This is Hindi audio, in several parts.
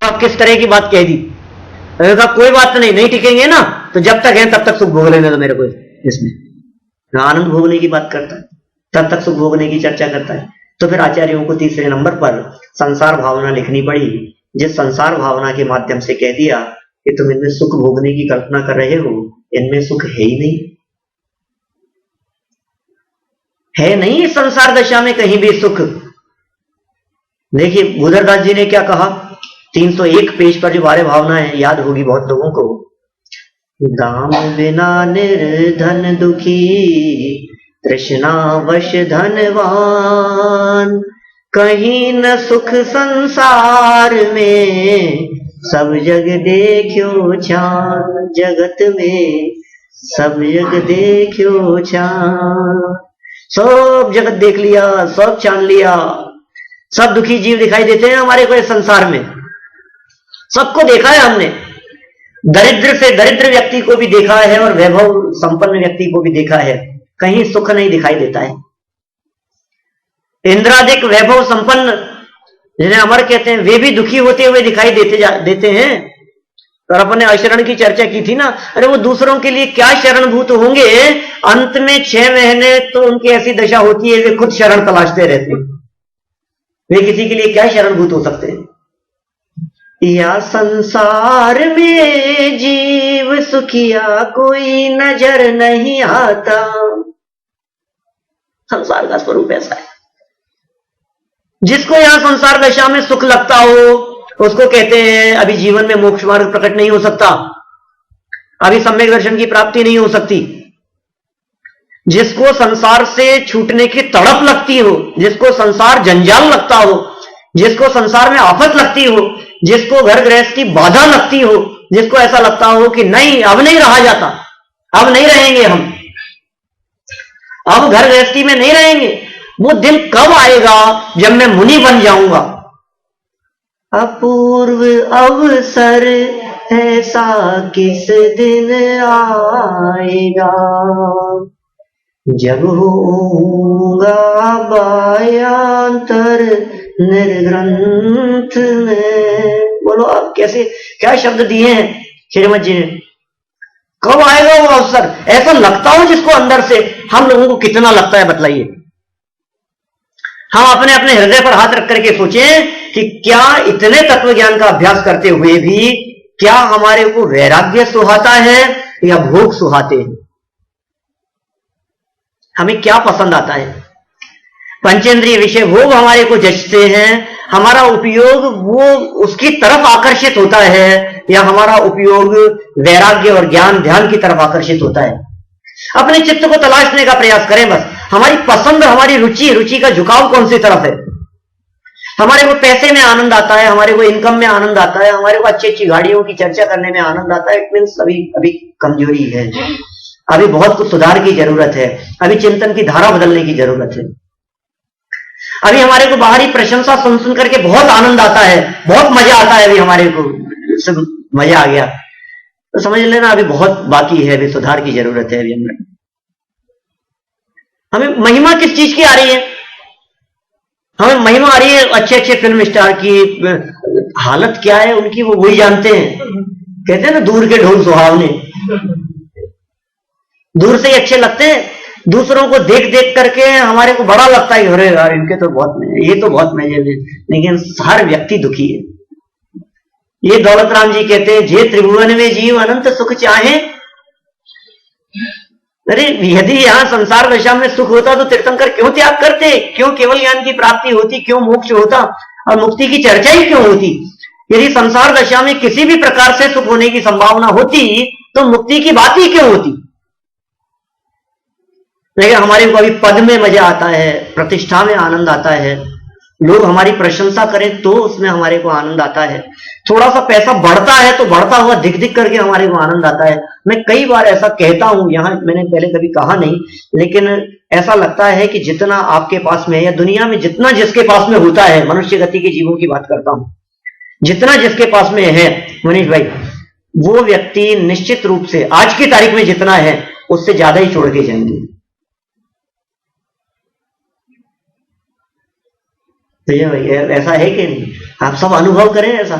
आप किस तरह की बात कह दी। मैंने कहा कोई बात नहीं, नहीं टिकेंगे ना तो जब तक है तब तक सुख भोग लेने दो मेरे को। इसमें आनंद भोगने की बात करता है, तब तक सुख भोगने की चर्चा करता है। तो फिर आचार्यों को तीसरे नंबर पर संसार भावना लिखनी पड़ी, जिस संसार भावना के माध्यम से कह दिया कि तुम इनमें सुख भोगने की कल्पना कर रहे हो, इनमें सुख है ही नहीं, है नहीं इस संसार दशा में कहीं भी सुख। देखिए गुदरदास जी ने क्या कहा, 301 पेज पर जो बारे भावना है, याद होगी बहुत लोगों को। दाम बिना निर्धन दुखी, तृष्णा वश धनवान, कहीं न सुख संसार में, सब जग देखियो छान, जगत में सब जग देखियो छान। सब जगत देख लिया, सब छान लिया, सब दुखी जीव दिखाई देते हैं हमारे को इस संसार में, सबको देखा है हमने। दरिद्र से दरिद्र व्यक्ति को भी देखा है और वैभव संपन्न व्यक्ति को भी देखा है, कहीं सुख नहीं दिखाई देता है। इंद्रादिक वैभव संपन्न जिन्हें अमर कहते हैं, वे भी दुखी होते हुए दिखाई देते हैं। और अपने अशरण की चर्चा की थी ना, अरे वो दूसरों के लिए क्या शरणभूत होंगे, अंत में 6 महीने तो उनकी ऐसी दशा होती है वे खुद शरण तलाशते रहते हैं, वे किसी के लिए क्या शरणभूत हो सकते हैं। या संसार में जीव सुखिया कोई नजर नहीं आता, संसार का स्वरूप ऐसा है। जिसको यहां संसार दशा में सुख लगता हो उसको कहते हैं अभी जीवन में मोक्ष मार्ग प्रकट नहीं हो सकता, अभी सम्यक दर्शन की प्राप्ति नहीं हो सकती। जिसको संसार से छूटने की तड़प लगती हो, जिसको संसार जंजाल लगता हो, जिसको संसार में आफत लगती हो, जिसको घर गृहस्थ की बाधा लगती हो, जिसको ऐसा लगता हो कि नहीं अब नहीं रहा जाता, अब नहीं रहेंगे हम, अब घर गृहस्थी में नहीं रहेंगे, वो दिन कब आएगा जब मैं मुनि बन जाऊंगा। अपूर्व अवसर ऐसा किस दिन आएगा, जब होऊंगा बायांतर निर्ग्रंथ में। बोलो आप कैसे क्या शब्द दिए हैं श्रीमद जी ने, कब आएगा वो अवसर, ऐसा लगता हो जिसको अंदर से। हम लोगों को कितना लगता है बताइए, हम अपने अपने हृदय पर हाथ रख करके सोचें कि क्या इतने तत्व ज्ञान का अभ्यास करते हुए भी क्या हमारे को वैराग्य सुहाता है या भोग सुहाते हैं, हमें क्या पसंद आता है। पंचेंद्रिय विषय भोग हमारे को जचते हैं, हमारा उपयोग वो उसकी तरफ आकर्षित होता है या हमारा उपयोग वैराग्य और ज्ञान ध्यान की तरफ आकर्षित होता है। अपने चित्त को तलाशने का प्रयास करें बस, हमारी पसंद, हमारी रुचि का झुकाव कौन सी तरफ है। हमारे को पैसे में आनंद आता है, हमारे को इनकम में आनंद आता है, हमारे को अच्छी अच्छी गाड़ियों की चर्चा करने में आनंद आता है, इट मीन्स अभी कमजोरी है, अभी बहुत कुछ सुधार की जरूरत है, अभी चिंतन की धारा बदलने की जरूरत है। अभी हमारे को बाहरी प्रशंसा सुन करके बहुत आनंद आता है, बहुत मजा आता है, अभी हमारे को सब मजा आ गया, तो समझ लेना अभी बहुत बाकी है, अभी सुधार की जरूरत है। अभी हमें महिमा किस चीज की आ रही है, हमें महिमा आ रही है अच्छे अच्छे फिल्म स्टार की, हालत क्या है उनकी वो वही जानते हैं। कहते हैं ना दूर के ढोल सुहावने, दूर से ही अच्छे लगते हैं, दूसरों को देख देख करके हमारे को बड़ा लगता है अरे यार इनके तो बहुत मजे, ये तो बहुत मजे में, लेकिन हर व्यक्ति दुखी है। ये दौलत राम जी कहते हैं जे त्रिभुवन में जीव अनंत सुख चाहे। अरे यदि यहां संसार दशा में सुख होता तो तीर्थंकर क्यों त्याग करते, क्यों केवल ज्ञान की प्राप्ति होती, क्यों मोक्ष होता और मुक्ति की चर्चा ही क्यों होती। यदि संसार दशा में किसी भी प्रकार से सुख होने की संभावना होती तो मुक्ति की बात ही क्यों होती। लेकिन हमारे को अभी पद में मजा आता है, प्रतिष्ठा में आनंद आता है, लोग हमारी प्रशंसा करें तो उसमें हमारे को आनंद आता है, थोड़ा सा पैसा बढ़ता है तो बढ़ता हुआ दिख दिख करके हमारे को आनंद आता है। मैं कई बार ऐसा कहता हूं, यहां मैंने पहले कभी कहा नहीं, लेकिन ऐसा लगता है कि जितना आपके पास में है या दुनिया में जितना जिसके पास में होता है, मनुष्य गति के जीवों की बात करता हूं, जितना जिसके पास में है मनीष भाई, वो व्यक्ति निश्चित रूप से आज की तारीख में जितना है उससे ज्यादा ही छोड़ के जाएंगे। तो ये ऐसा है कि नहीं, आप सब अनुभव करें ऐसा।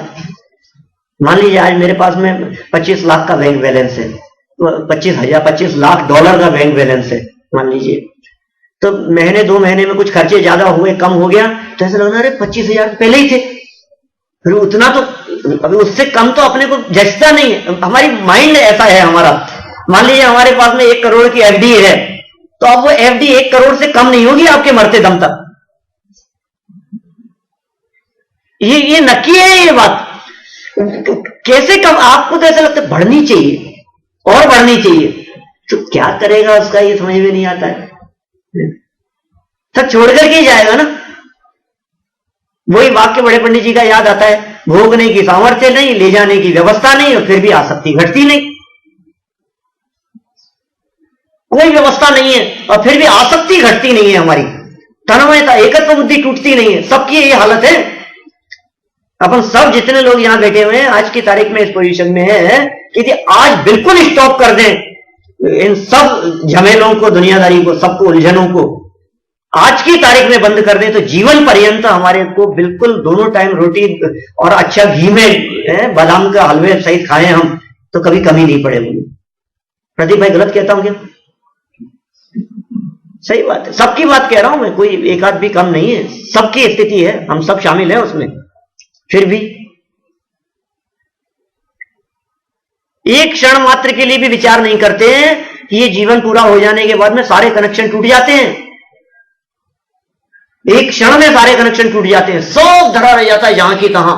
मान लीजिए आज मेरे पास में 25 लाख का बैंक बैलेंस है, 25 लाख डॉलर का बैंक बैलेंस है मान लीजिए। तो महीने 2 महीने में कुछ खर्चे ज्यादा हुए, कम हो गया, तो ऐसा लगना अरे 25,000 पहले ही थे, फिर उतना तो अभी उससे कम तो अपने को जचता नहीं है। हमारी माइंड ऐसा है हमारा। मान लीजिए हमारे पास में 1 करोड़ की एफडी है, तो अब वो एफडी 1 करोड़ से कम नहीं होगी आपके मरते दम तक। ये नक्की है ये बात। कैसे कम? आपको तो ऐसा लगता है बढ़नी चाहिए और बढ़नी चाहिए, तो क्या करेगा उसका ये समझ में नहीं आता है। सब छोड़ करके ही जाएगा ना। वही वाक्य बड़े पंडित जी का याद आता है, भोगने की सामर्थ्य नहीं, ले जाने की व्यवस्था नहीं, और फिर भी आसक्ति घटती नहीं। कोई व्यवस्था नहीं है और फिर भी आसक्ति घटती नहीं है हमारी, तन्मयता एकत्व बुद्धि टूटती नहीं है। सबकी यही हालत है। अपन सब जितने लोग यहां बैठे हुए हैं आज की तारीख में इस पोजीशन में है कि यदि आज बिल्कुल स्टॉप कर दें इन सब झमेलों को, दुनियादारी को, सबको, उलझनों को आज की तारीख में बंद कर दें, तो जीवन पर्यंत हमारे को बिल्कुल दोनों टाइम रोटी और अच्छा घी में बादाम का हलवे सहित खाएं हम, तो कभी कमी नहीं पड़ेगी। प्रदीप भाई गलत कहता हूं क्या? सही बात है, सबकी बात कह रहा हूं मैं, कोई एक आध भी कम नहीं है, सबकी स्थिति है, हम सब शामिल हैं उसमें। फिर भी एक क्षण मात्र के लिए भी विचार नहीं करते हैं कि ये जीवन पूरा हो जाने के बाद में सारे कनेक्शन टूट जाते हैं। एक क्षण में सारे कनेक्शन टूट जाते हैं, सब धरा रह जाता है जहां की तहां,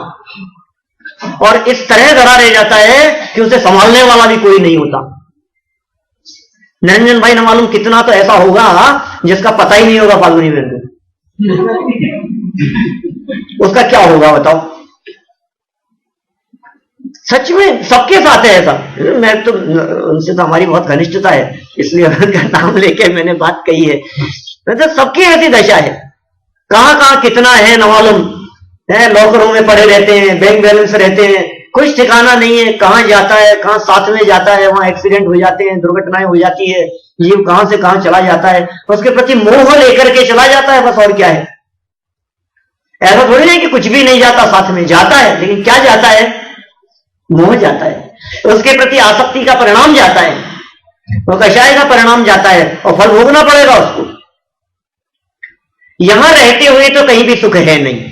और इस तरह धरा रह जाता है कि उसे संभालने वाला भी कोई नहीं होता। निरंजन भाई न मालूम कितना तो ऐसा होगा जिसका पता ही नहीं होगा फाल्गुनी बहन को, उसका क्या होगा बताओ। सच में सबके साथ है ऐसा। मैं तो उनसे तो हमारी बहुत घनिष्ठता है, इसलिए उनका नाम लेके मैंने बात कही है। तो सबकी ऐसी दशा है, कहां कहां कितना है न मालूम है, लॉकरों में पड़े रहते हैं, बैंक बैलेंस रहते हैं, कुछ ठिकाना नहीं है, कहां जाता है, कहां साथ में जाता है, वहां एक्सीडेंट हो जाते हैं, दुर्घटनाएं हो जाती है, जीव कहां से कहां चला जाता है, उसके प्रति मोह लेकर के चला जाता है बस, और क्या है। ऐसा थोड़ी नहीं कि कुछ भी नहीं जाता, साथ में जाता है, लेकिन क्या जाता है? मोह जाता है, उसके प्रति आसक्ति का परिणाम जाता है, वो कषाय का परिणाम जाता है, और फल भोगना पड़ेगा उसको। यहां रहते हुए तो कहीं भी सुख है नहीं।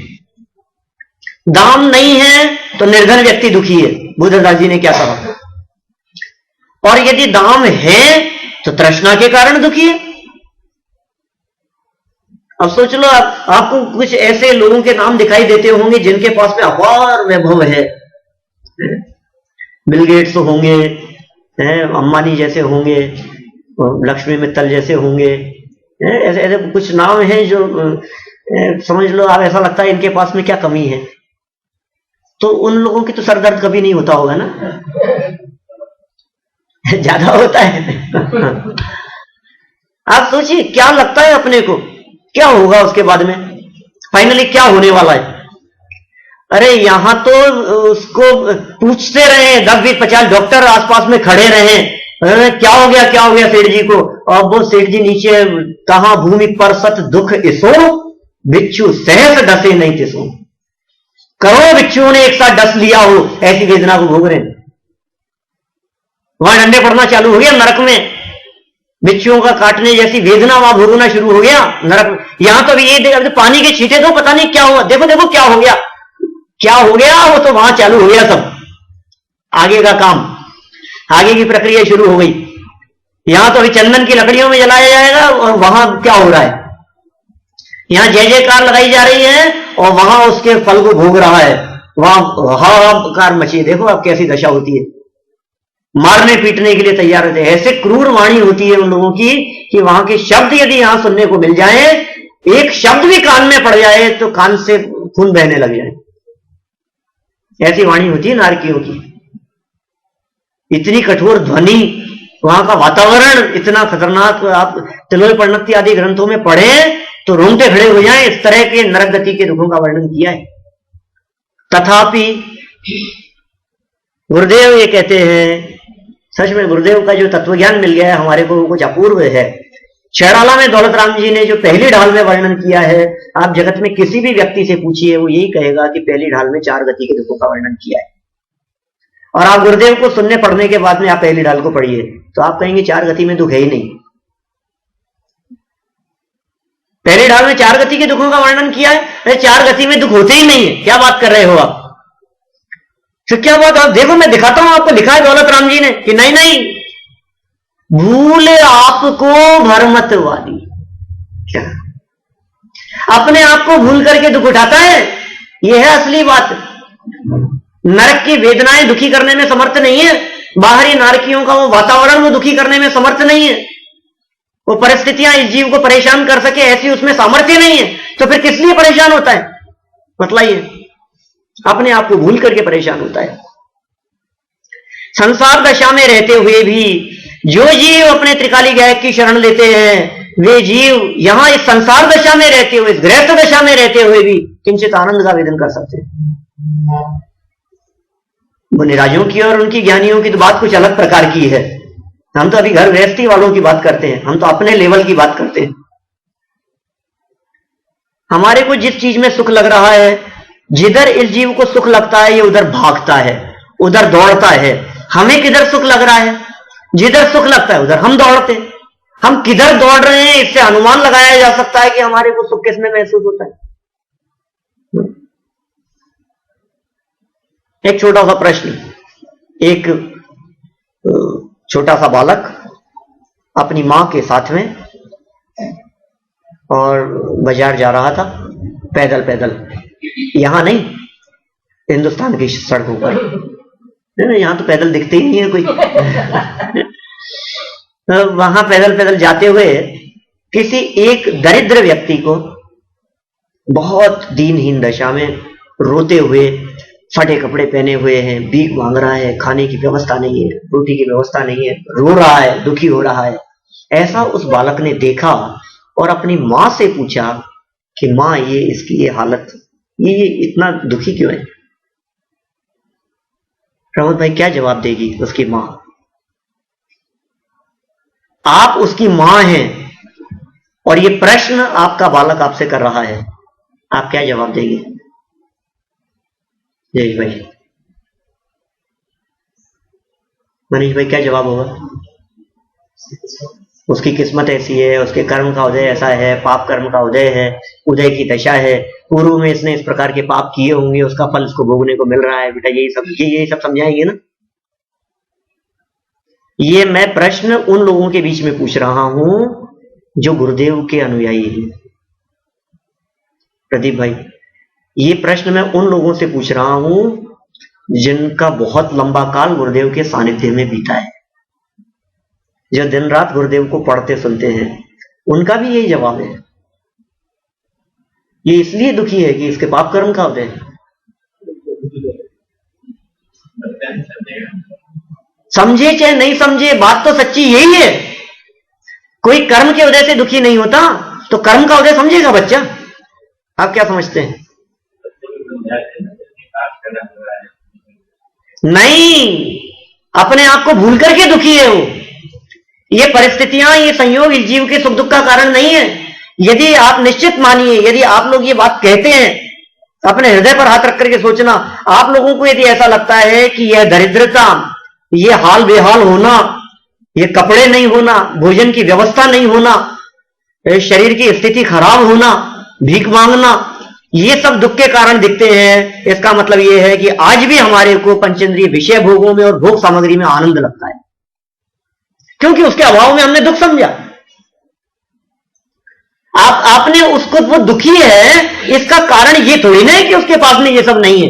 दाम नहीं है तो निर्धन व्यक्ति दुखी है, बुद्धदास जी ने क्या कहा। और यदि दाम है तो तृष्णा के कारण दुखी है। अब सोच लो, आपको कुछ ऐसे लोगों के नाम दिखाई देते होंगे जिनके पास में अपार वैभव है, बिल गेट्स होंगे, अंबानी जैसे होंगे, लक्ष्मी मित्तल जैसे होंगे, ऐसे ऐसे कुछ नाम हैं जो समझ लो आप ऐसा लगता है इनके पास में क्या कमी है। तो उन लोगों की तो सरदर्द कभी नहीं होता होगा ना, ज्यादा होता है। आप सोचिए क्या लगता है अपने को, क्या होगा उसके बाद में, फाइनली क्या होने वाला है। अरे यहां तो उसको पूछते रहे 10-20-50 डॉक्टर आसपास में खड़े रहे, क्या हो गया सेठ जी को, और वो सेठ जी नीचे, कहां भूमि पर सत दुख इसो, बिच्छू सहस डसे नहीं तिसो। करोड़ों बिच्छुओं ने एक साथ डस लिया हो, ऐसी वेदना को भोग रहे हैं। वहां डंडे पड़ना चालू हो गया नरक में, बिच्छुओं का काटने जैसी वेदना वहां भोगना शुरू हो गया नरक में। यहां तो ये देख, पानी के छींटे दो, पता नहीं क्या हुआ, देखो देखो क्या हो गया, वो तो वहां चालू हो गया सब, आगे का काम, आगे की प्रक्रिया शुरू हो गई। यहां तो अभी चंदन की लकड़ियों में जलाया जाएगा, और वहां क्या हो रहा है, यहां जय जयकार लगाई जा रही है, और वहां उसके फल को भोग रहा है, वहां हाहाकार मची। देखो अब कैसी दशा होती है, मारने पीटने के लिए तैयार रहते हैं। ऐसे क्रूर वाणी होती है उन लोगों की कि वहां के शब्द यदि यहां सुनने को मिल जाए, एक शब्द भी कान में पड़ जाए तो कान से खून बहने लग जाए, ऐसी वाणी होती है नारकियों की। इतनी कठोर ध्वनि, वहां का वातावरण इतना खतरनाक। आप तिलोय परिणति आदि ग्रंथों में पढ़े तो रोंगटे खड़े हो जाएं, इस तरह के नरक गति के दुखों का वर्णन किया है। तथापि गुरुदेव ये कहते हैं, सच में गुरुदेव का जो तत्वज्ञान मिल गया है हमारे को, कुछ अपूर्व है। छैड़ाला में दौलत राम जी ने जो पहली ढाल में वर्णन किया है, आप जगत में किसी भी व्यक्ति से पूछिए, वो यही कहेगा कि पहली ढाल में 4 गति के दुखों का वर्णन किया है। और आप गुरुदेव को सुनने पढ़ने के बाद में आप पहली डाल को पढ़िए तो आप कहेंगे चार गति में दुख है ही नहीं। पहली डाल में चार गति के दुखों का वर्णन किया है, अरे चार गति में दुख होते ही नहीं है, क्या बात कर रहे हो आप? फिर क्या बात? आप देखो मैं दिखाता हूं आपको, लिखा है दौलत राम जी ने कि नहीं नहीं भूल आपको भरमत वाली। क्या अपने आप को भूल करके दुख उठाता है? यह है असली बात। नरक की वेदनाएं दुखी करने में समर्थ नहीं है, बाहरी नारकियों का वो वातावरण वो दुखी करने में समर्थ नहीं है, वो परिस्थितियां इस जीव को परेशान कर सके ऐसी उसमें सामर्थ्य नहीं है, तो फिर किस लिए परेशान होता है बतलाइए? अपने आप को भूल करके परेशान होता है। संसार दशा में रहते हुए भी जो जीव अपने त्रिकाली गायक की शरण लेते हैं वे जीव यहां इस संसार दशा में रहते हुए, इस गृहस्थ दशा में रहते हुए भी किंचित आनंद का आवेदन कर सकते हैं। मुनिराजों की और उनकी ज्ञानियों की तो बात कुछ अलग प्रकार की है। हम तो अभी घर गृहस्थी वालों की बात करते हैं, हम तो अपने लेवल की बात करते हैं। हमारे को जिस चीज में सुख लग रहा है, जिधर इस जीव को सुख लगता है ये उधर भागता है, उधर दौड़ता है। हमें किधर सुख लग रहा है? जिधर सुख लगता है उधर हम दौड़ते हैं। हम किधर दौड़ रहे हैं इससे अनुमान लगाया जा सकता है कि हमारे को सुख किसमें महसूस होता है। एक छोटा सा प्रश्न, एक छोटा सा बालक अपनी मां के साथ में और बाजार जा रहा था पैदल पैदल, यहां नहीं हिंदुस्तान की सड़कों पर, नहीं यहां तो पैदल दिखते ही नहीं है कोई। वहां पैदल पैदल जाते हुए किसी एक दरिद्र व्यक्ति को बहुत दीनहीन दशा में रोते हुए, फटे कपड़े पहने हुए हैं, भीख मांग रहा है, खाने की व्यवस्था नहीं है, रोटी की व्यवस्था नहीं है, रो रहा है, दुखी हो रहा है। ऐसा उस बालक ने देखा और अपनी मां से पूछा कि मां ये इसकी ये हालत, ये इतना दुखी क्यों है? प्रमोद भाई क्या जवाब देगी उसकी मां? आप उसकी मां हैं और ये प्रश्न आपका बालक आपसे कर रहा है, आप क्या जवाब देंगे? जयेश भाई, मनीष भाई क्या जवाब होगा? उसकी किस्मत ऐसी है, उसके कर्म का उदय ऐसा है, पाप कर्म का उदय है, उदय की दशा है, पूर्व में इसने इस प्रकार के पाप किए होंगे, उसका फल इसको भोगने को मिल रहा है। बेटा यही सब समझाएंगे ना। ये मैं प्रश्न उन लोगों के बीच में पूछ रहा हूं जो गुरुदेव के अनुयायी हैं। प्रदीप भाई, ये प्रश्न मैं उन लोगों से पूछ रहा हूं जिनका बहुत लंबा काल गुरुदेव के सानिध्य में बीता है, जो दिन रात गुरुदेव को पढ़ते सुनते हैं, उनका भी यही जवाब है। ये इसलिए दुखी है कि इसके पाप कर्म का उदय है। समझे चाहे नहीं समझे, बात तो सच्ची यही है। कोई कर्म के उदय से दुखी नहीं होता, तो कर्म का उदय समझेगा बच्चा। आप क्या समझते हैं? नहीं, अपने आप को भूल करके दुखी है वो। ये परिस्थितियां, ये संयोग इस जीव के सुख दुख का कारण नहीं है। यदि आप निश्चित मानिए, यदि आप लोग ये बात कहते हैं, अपने हृदय पर हाथ रख करके सोचना, आप लोगों को यदि ऐसा लगता है कि यह दरिद्रता, ये हाल बेहाल होना, ये कपड़े नहीं होना, भोजन की व्यवस्था नहीं होना, शरीर की स्थिति खराब होना, भीख मांगना, ये सब दुख के कारण दिखते हैं, इसका मतलब ये है कि आज भी हमारे को पंचेंद्रिय विषय भोगों में और भोग सामग्री में आनंद लगता है, क्योंकि उसके अभाव में हमने दुख समझा। आपने उसको, वो दुखी है, इसका कारण ये थोड़ी ना है कि उसके पास में ये सब नहीं है।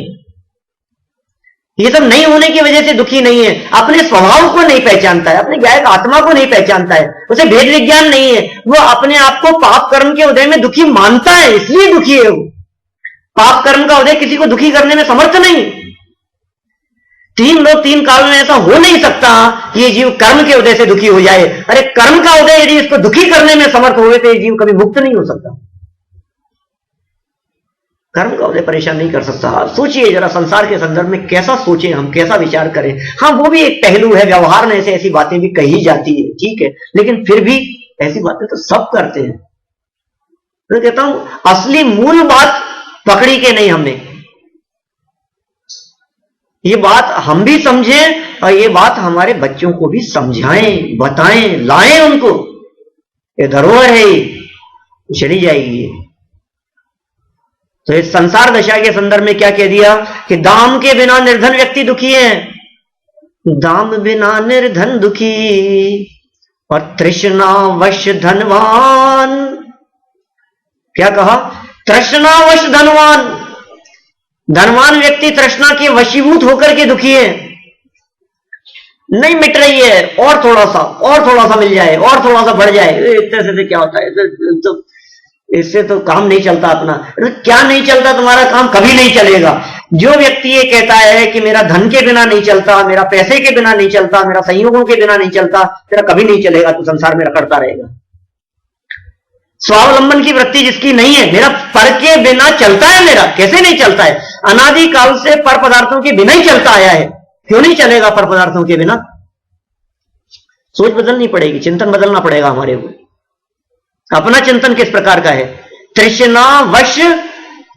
ये सब नहीं होने की वजह से दुखी नहीं है, अपने स्वभाव को नहीं पहचानता है, अपने गायक आत्मा को नहीं पहचानता है, उसे भेद विज्ञान नहीं है, वो अपने आप को पाप कर्म के उदय में दुखी मानता है, इसलिए दुखी है वो। पाप कर्म का उदय किसी को दुखी करने में समर्थ नहीं। तीन लोग तीन काल में ऐसा हो नहीं सकता कि ये जीव कर्म के उदय से दुखी हो जाए। अरे कर्म का उदय यदि इसको दुखी करने में समर्थ हुए तो ये जीव कभी मुक्त नहीं हो सकता। कर्म का उदय परेशान नहीं कर सकता। सोचिए जरा, संसार के संदर्भ में कैसा सोचें हम, कैसा विचार करें। हाँ, वो भी एक पहलू है, व्यवहार में ऐसे ऐसी बातें भी कही जाती है, ठीक है, लेकिन फिर भी ऐसी बातें तो सब करते हैं। मैं कहता हूं असली मूल बात पकड़ी के नहीं हमने। ये बात हम भी समझें और ये बात हमारे बच्चों को भी समझाएं, बताएं, लाएं उनको। ये धरोहर है, ये चली जाएगी। तो इस संसार दशा के संदर्भ में क्या कह दिया कि दाम के बिना निर्धन व्यक्ति दुखी है, दाम बिना निर्धन दुखी और तृष्णावश धनवान। क्या कहा? तृष्णावश धनवान। धनवान व्यक्ति तृष्णा के वशीभूत होकर के दुखी है, नहीं मिट रही है, और थोड़ा सा मिल जाए, और थोड़ा सा बढ़ जाए। इतने से क्या होता है, तो इससे तो काम नहीं चलता अपना। क्या नहीं चलता? तुम्हारा काम कभी नहीं चलेगा। जो व्यक्ति ये कहता है कि मेरा धन के बिना नहीं चलता, मेरा पैसे के बिना नहीं चलता, मेरा संयोगों के बिना नहीं चलता, तेरा कभी नहीं चलेगा, तू संसार में रखड़ता रहेगा। स्वावलंबन की वृत्ति जिसकी नहीं है, मेरा पर के बिना चलता है, मेरा कैसे नहीं चलता है? अनादि काल से पर पदार्थों के बिना ही चलता आया है, क्यों नहीं चलेगा पर पदार्थों के बिना? सोच बदलनी पड़ेगी, चिंतन बदलना पड़ेगा हमारे को। अपना चिंतन किस प्रकार का है?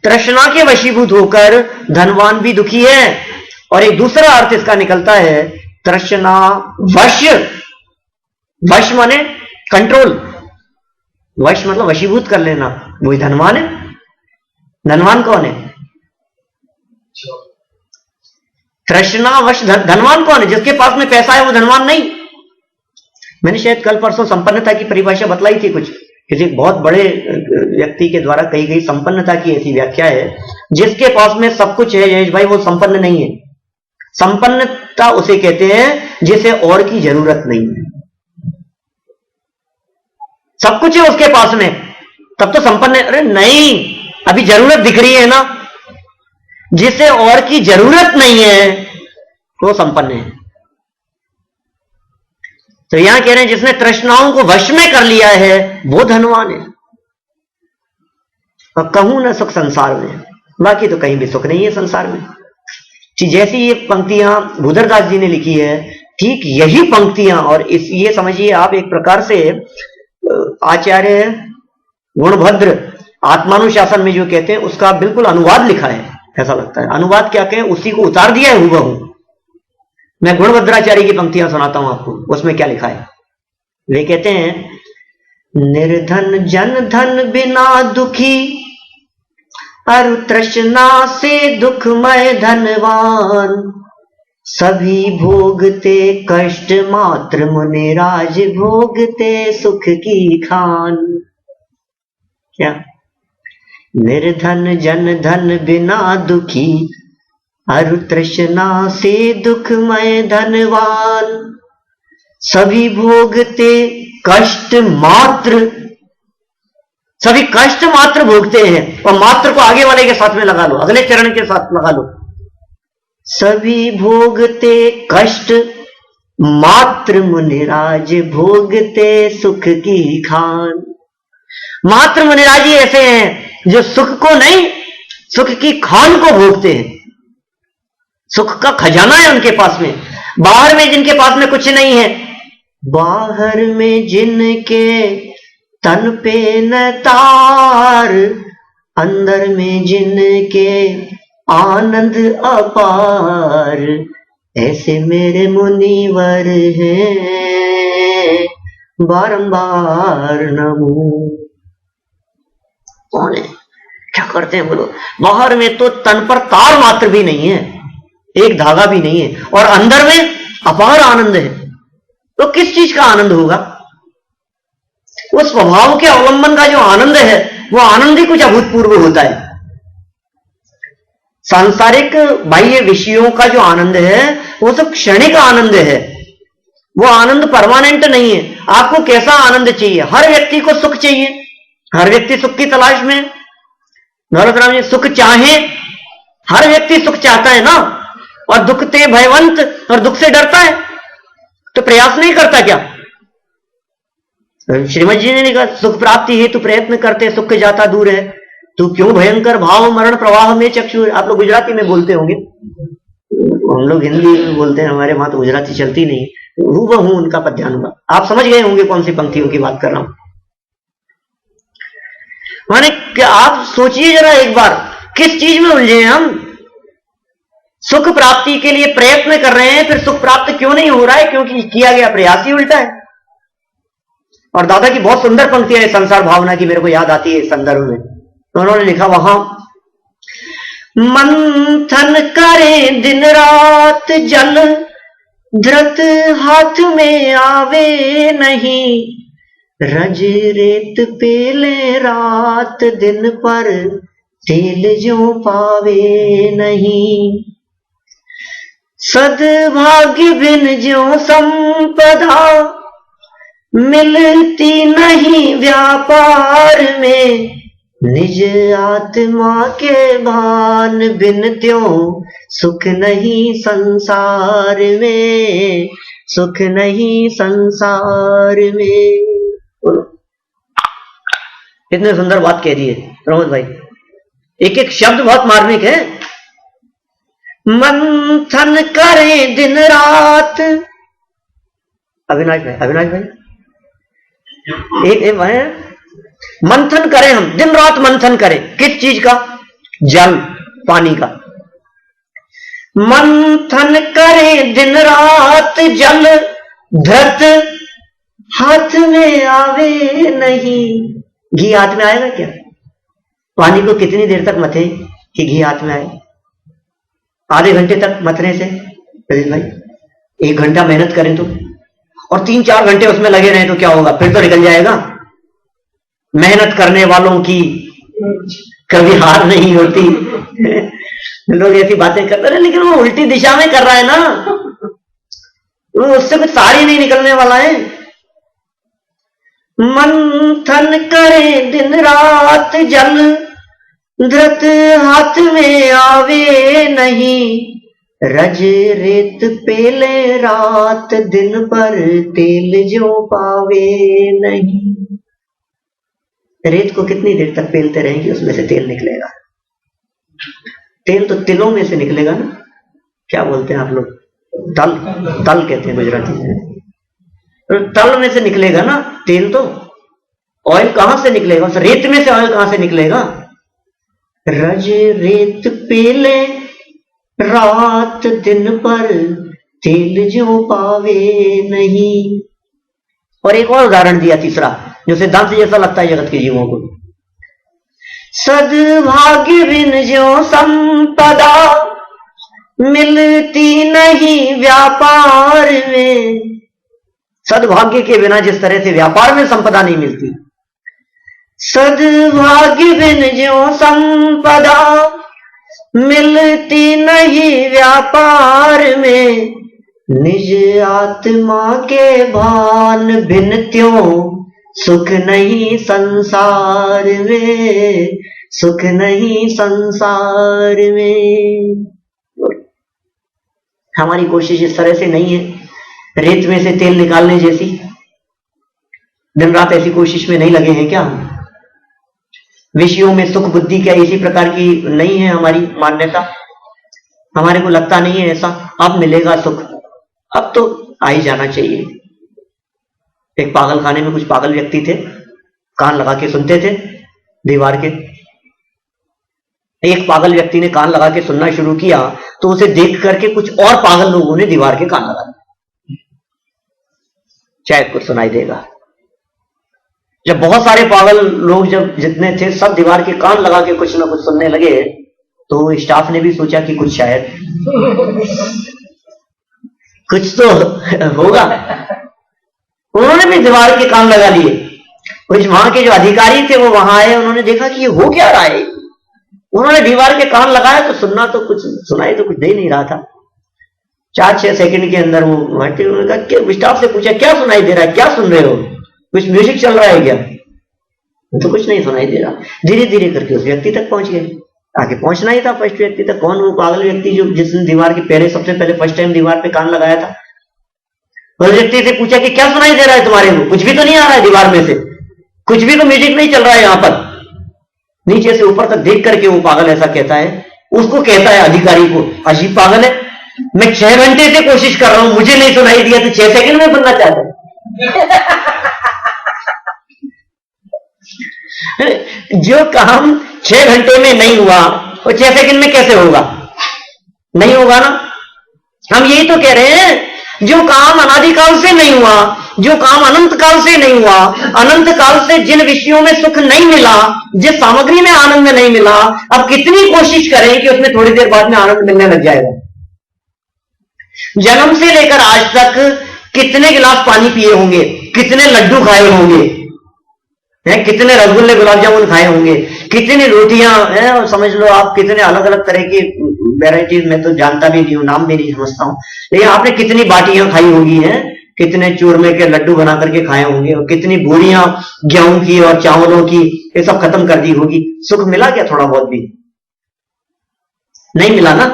तृष्णा के वशीभूत होकर धनवान भी दुखी है। और एक दूसरा अर्थ इसका निकलता है तृष्णा वश। वश माने कंट्रोल, वश मतलब वशीभूत कर लेना, वही धनवान है। धनवान कौन है? तृष्णावश धनवान कौन है? जिसके पास में पैसा है वो धनवान नहीं। मैंने शायद कल परसों संपन्नता की परिभाषा बतलाई थी, कुछ किसी बहुत बड़े व्यक्ति के द्वारा कही गई संपन्नता की ऐसी व्याख्या है, जिसके पास में सब कुछ है यश भाई, वो संपन्न नहीं है। संपन्नता उसे कहते हैं जिसे और की जरूरत नहीं है। सब कुछ है उसके पास में, तब तो संपन्न है। अरे नहीं, अभी जरूरत दिख रही है ना। जिसे और की जरूरत नहीं है वो संपन्न है। तो यहां कह रहे हैं जिसने तृष्णाओं को वश में कर लिया है वो धनवान है। और कहूं ना सुख संसार में, बाकी तो कहीं भी सुख नहीं है संसार में। जैसी ये पंक्तियां भूधरदास जी ने लिखी है, ठीक यही पंक्तियां, और इस ये समझिए आप एक प्रकार से आचार्य गुणभद्र आत्मानुशासन में जो कहते हैं उसका बिल्कुल अनुवाद लिखा है, ऐसा लगता है। अनुवाद क्या कहें, उसी को उतार दिया है हूबहू। मैं गुणभद्राचार्य की पंक्तियां सुनाता हूं आपको, उसमें क्या लिखा है। वे कहते हैं निर्धन जन धन बिना दुखी, अरु तृष्णा से दुखमय धनवान, सभी भोगते कष्ट मात्र मुनिराज, भोगते सुख की खान। क्या? निर्धन जन धन बिना दुखी, अरु तृष्णा से दुखमय धनवान, सभी भोगते कष्ट मात्र, सभी कष्ट मात्र भोगते हैं। और मात्र को आगे वाले के साथ में लगा लो, अगले चरण के साथ लगा लो। सभी भोगते कष्ट मात्र मुनिराज, भोगते सुख की खान। मात्र मुनिराजी ऐसे हैं जो सुख को नहीं, सुख की खान को भोगते हैं। सुख का खजाना है उनके पास में। बाहर में जिनके पास में कुछ नहीं है, बाहर में जिनके तन पे न तार, अंदर में जिनके आनंद अपार, ऐसे मेरे मुनिवर हैं बारंबार नमो। कौन है? क्या करते हैं बोलो? बाहर में तो तन पर तार मात्र भी नहीं है, एक धागा भी नहीं है, और अंदर में अपार आनंद है। तो किस चीज का आनंद होगा? वो स्वभाव के अवलंबन का जो आनंद है, वो आनंद ही कुछ अभूतपूर्व होता है। सांसारिक बाह्य विषयों का जो आनंद है वो सब क्षणिक आनंद है, वो आनंद परमानेंट नहीं है। आपको कैसा आनंद चाहिए? हर व्यक्ति को सुख चाहिए, हर व्यक्ति सुख की तलाश में। नौलतराम जी सुख चाहे, हर व्यक्ति सुख चाहता है ना, और दुख ते भयवंत, और दुख से डरता है तो प्रयास नहीं करता क्या? श्रीमद जी ने कहा सुख प्राप्ति हेतु प्रयत्न करते, सुख जाता दूर है, तू क्यों भयंकर भाव मरण प्रवाह में चक्षुर। आप लोग गुजराती में बोलते होंगे, हम लोग हिंदी में बोलते हैं, हमारे वहां तो गुजराती चलती नहीं। हूबहू उनका पद्यान हुआ, आप समझ गए होंगे कौन सी पंक्तियों की बात कर रहा हूं। माने आप सोचिए जरा एक बार, किस चीज में उलझे हैं हम? सुख प्राप्ति के लिए प्रयत्न कर रहे हैं, फिर सुख प्राप्त क्यों नहीं हो रहा है? क्योंकि किया गया प्रयास ही उल्टा है। और दादा की बहुत सुंदर पंक्तियां है संसार भावना की, मेरे को याद आती है इस संदर्भ में। तो उन्होंने लिखा वहां, मंथन करें दिन रात जल, धृत हाथ में आवे नहीं, रज रेत पेले रात दिन पर, तेल जो पावे नहीं। सद्भाग्य बिन जो संपदा, मिलती नहीं व्यापार में, निज आत्मा के भान बिन त्यों, सुख नहीं संसार में, सुख नहीं संसार में। इतने सुंदर बात कह दी है प्रमोद भाई, एक एक शब्द बहुत मार्मिक है। मंथन करें दिन रात, अविनाश भाई एक मंथन करें, हम दिन रात मंथन करें, किस चीज का? जल, पानी का। मंथन करें दिन रात जल, धृत हाथ में आवे नहीं। घी हाथ में आएगा क्या? पानी को कितनी देर तक मथे कि घी हाथ में आए? आधे घंटे तक मथने से प्रदीप भाई, 1 घंटा मेहनत करें तो, और 3-4 घंटे उसमें लगे रहे तो क्या होगा? फिर तो निकल जाएगा। मेहनत करने वालों की कभी हार नहीं होती। लोग ऐसी बातें करते रहे, लेकिन वो उल्टी दिशा में कर रहा है ना, वो उससे कुछ सार ही नहीं निकलने वाला है। मंथन करे दिन रात जल, धृत हाथ में आवे नहीं, रज रेत पेले रात दिन पर, तेल जो पावे नहीं। रेत को कितनी देर तक पेलते रहेंगे, उसमें से तेल निकलेगा। तेल तो तिलों में से निकलेगा ना, क्या बोलते हैं आप लोग? तल, तल कहते हैं गुजराती में। तो तल में से निकलेगा ना तेल, तो ऑयल कहां से निकलेगा? उस रेत में से ऑयल कहां से निकलेगा? रज रेत पेले रात दिन पर, तेल जो पावे नहीं। और एक और उदाहरण दिया तीसरा, जो सिद्धांत जैसा लगता है जगत के जीवों को। सद्भाग्य बिन जो संपदा, मिलती नहीं व्यापार में। सद्भाग्य के बिना जिस तरह से व्यापार में संपदा नहीं मिलती, सद्भाग्य बिन जो संपदा, मिलती नहीं व्यापार में, निज आत्मा के भान बिन त्यों, सुख नहीं संसार में, सुख नहीं संसार में। हमारी कोशिश इस तरह से नहीं है रेत में से तेल निकालने जैसी। दिन रात ऐसी कोशिश में नहीं लगे हैं क्या? विषयों में सुख बुद्धि क्या इसी प्रकार की नहीं है हमारी मान्यता? हमारे को लगता नहीं है ऐसा अब मिलेगा सुख, अब तो आ ही जाना चाहिए। एक पागल खाने में कुछ पागल व्यक्ति थे, कान लगा के सुनते थे दीवार के। एक पागल व्यक्ति ने कान लगा के सुनना शुरू किया तो उसे देख करके कुछ और पागल लोगों ने दीवार के कान लगा दिए, शायद कुछ सुनाई देगा। जब बहुत सारे पागल लोग जब जितने थे सब दीवार के कान लगा के कुछ ना कुछ सुनने लगे, तो स्टाफ ने भी सोचा कि कुछ शायद कुछ तो होगा। उन्होंने भी दीवार के कान लगा लिए। कुछ वहां के जो अधिकारी थे वो वहां आए, उन्होंने देखा कि ये हो क्या रहा है। उन्होंने दीवार के कान लगाया तो सुनना तो कुछ सुनाई तो कुछ दे नहीं रहा था। 4-6 सेकंड के अंदर वो हटे। उन्होंने कहा, स्टाफ से पूछा क्या सुनाई दे रहा है, क्या सुन रहे हो, कुछ म्यूजिक चल रहा है क्या? तो कुछ नहीं सुनाई दे रहा। धीरे धीरे करके उस व्यक्ति तक पहुंच गए। आगे पहुंचना ही था फर्स्ट व्यक्ति तक। कौन? वो पागल व्यक्ति जो जिसने दीवार के पहले सबसे पहले फर्स्ट टाइम दीवार पे कान लगाया था। उस व्यक्ति से पूछा कि क्या सुनाई दे रहा है तुम्हारे को? कुछ भी तो नहीं आ रहा है दीवार में से, कुछ भी तो म्यूजिक नहीं चल रहा है यहाँ पर। नीचे से ऊपर तक देख करके वो पागल ऐसा कहता है, उसको कहता है अधिकारी को, अजीब पागल है, मैं 6 घंटे से कोशिश कर रहा हूं, मुझे नहीं सुनाई दिया तो 6 सेकंड में बनना चाहता है। जो काम 6 घंटे में नहीं हुआ वो 6 सेकंड में कैसे होगा? नहीं होगा ना। हम यही तो कह रहे हैं, जो काम अनादिकाल से नहीं हुआ, जो काम अनंत काल से नहीं हुआ, अनंत काल से जिन विषयों में सुख नहीं मिला, जिस सामग्री में आनंद नहीं मिला, अब कितनी कोशिश करें कि उसमें थोड़ी देर बाद में आनंद मिलने लग जाएगा। जन्म से लेकर आज तक कितने गिलास पानी पिए होंगे, कितने लड्डू खाए होंगे, कितने रसगुल्ले गुलाब जामुन खाए होंगे, कितनी रोटियां हैं, और समझ लो आप कितने अलग अलग तरह की वेराइटीज में तो जानता भी नहीं हूं, नाम भी नहीं समझता हूं, लेकिन आपने कितनी बाटियां खाई होगी हैं, कितने चूरमे के लड्डू बना करके खाए होंगे, और कितनी बोरियां गेहूं की और चावलों की ये सब खत्म कर दी होगी। सुख मिला क्या थोड़ा बहुत भी? नहीं मिला ना।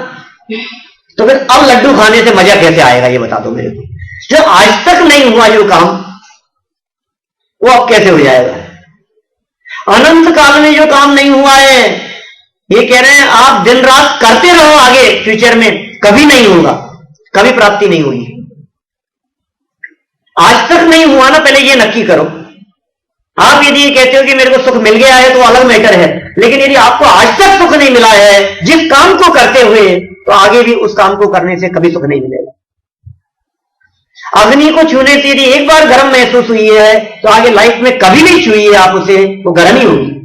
तो फिर अब लड्डू खाने से मजा कैसे आएगा ये बता दो मेरे को। जो आज तक नहीं हुआ जो काम, वो अब कैसे हो जाएगा? अनंत काल में जो काम नहीं हुआ है, ये कह रहे हैं आप दिन रात करते रहो, आगे फ्यूचर में कभी नहीं होगा, कभी प्राप्ति नहीं होगी। आज तक नहीं हुआ ना, पहले ये नक्की करो। आप यदि ये कहते हो कि मेरे को सुख मिल गया है तो अलग मैटर है, लेकिन यदि आपको आज तक सुख नहीं मिला है जिस काम को करते हुए, तो आगे भी उस काम को करने से कभी सुख नहीं मिलेगा। अग्नि को छूने से यदि एक बार गर्म महसूस हुई है तो आगे लाइफ में कभी नहीं छुई है आप उसे, वो गर्म ही होगी।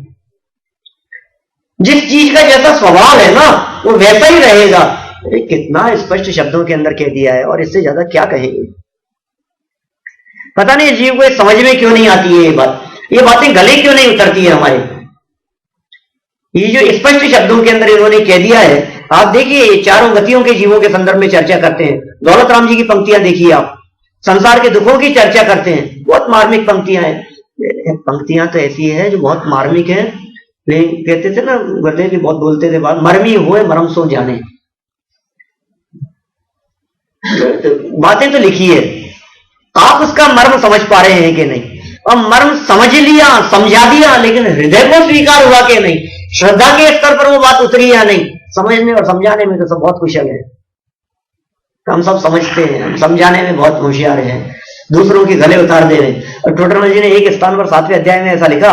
जिस चीज का जैसा स्वभाव है ना, वो वैसा ही रहेगा। कितना स्पष्ट शब्दों के अंदर कह दिया है, और इससे ज्यादा क्या कहेंगे। पता नहीं जीव को समझ में क्यों नहीं आती है ये बातें गले क्यों नहीं उतरती है हमारे। ये जो स्पष्ट शब्दों के अंदर इन्होंने कह दिया है, आप देखिए चारों गतियों के जीवों के संदर्भ में चर्चा करते हैं। दौलत राम जी की पंक्तियां देखिए आप, संसार के दुखों की चर्चा करते हैं, बहुत मार्मिक पंक्तियां हैं। पंक्तियां तो ऐसी है जो बहुत मार्मिक है, लेकिन कहते थे ना गुरुदेव जी बहुत बोलते थे बात, मर्मी हुए मरम सो जाने। बातें तो लिखी है, आप उसका मर्म समझ पा रहे हैं कि नहीं? और मर्म समझ लिया, समझा दिया, लेकिन हृदय को स्वीकार हुआ कि नहीं, श्रद्धा के स्तर पर वो बात उतरी या नहीं। समझने और समझाने में तो सब बहुत कुशल है, हम सब समझते हैं, हम समझाने में बहुत होशियार हैं, दूसरों के गले उतार दे रहे हैं। और टोटरमल जी ने एक स्थान पर 7वें अध्याय में ऐसा लिखा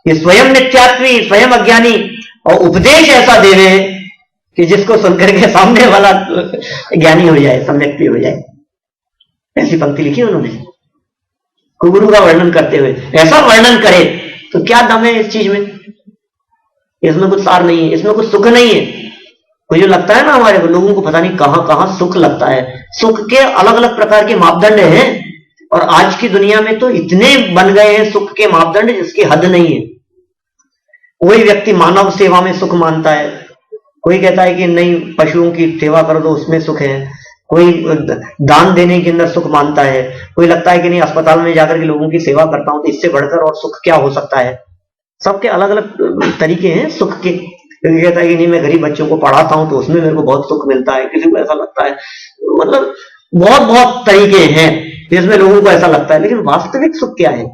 कि स्वयं नित्यात्वी, स्वयं अज्ञानी, और उपदेश ऐसा दे रहे कि जिसको सुनकर के सामने वाला ज्ञानी हो जाए, सम्यक हो जाए। ऐसी पंक्ति लिखी उन्होंने गुरु का वर्णन करते हुए। ऐसा वर्णन करे तो क्या दम है इस चीज में? इसमें कुछ सार नहीं है, इसमें कुछ सुख नहीं है। मुझे लगता है ना हमारे लोगों को पता नहीं कहां कहां सुख लगता है। सुख के अलग अलग प्रकार के मापदंड हैं, और आज की दुनिया में तो इतने बन गए हैं सुख के मापदंड जिसकी हद नहीं है। कोई व्यक्ति मानव सेवा में सुख मानता है, कोई कहता है कि नहीं पशुओं की सेवा कर दो उसमें सुख है, कोई दान देने के अंदर सुख मानता है, कोई लगता है कि नहीं अस्पताल में जाकर के लोगों की सेवा करता हूं तो इससे बढ़कर और सुख क्या हो सकता है। सबके अलग अलग तरीके हैं सुख के। कोई कहता है कि नहीं मैं गरीब बच्चों को पढ़ाता हूं तो उसमें मेरे को बहुत सुख मिलता है, किसी को ऐसा लगता है। मतलब बहुत बहुत तरीके हैं जिसमें लोगों को ऐसा लगता है, लेकिन वास्तविक सुख क्या है?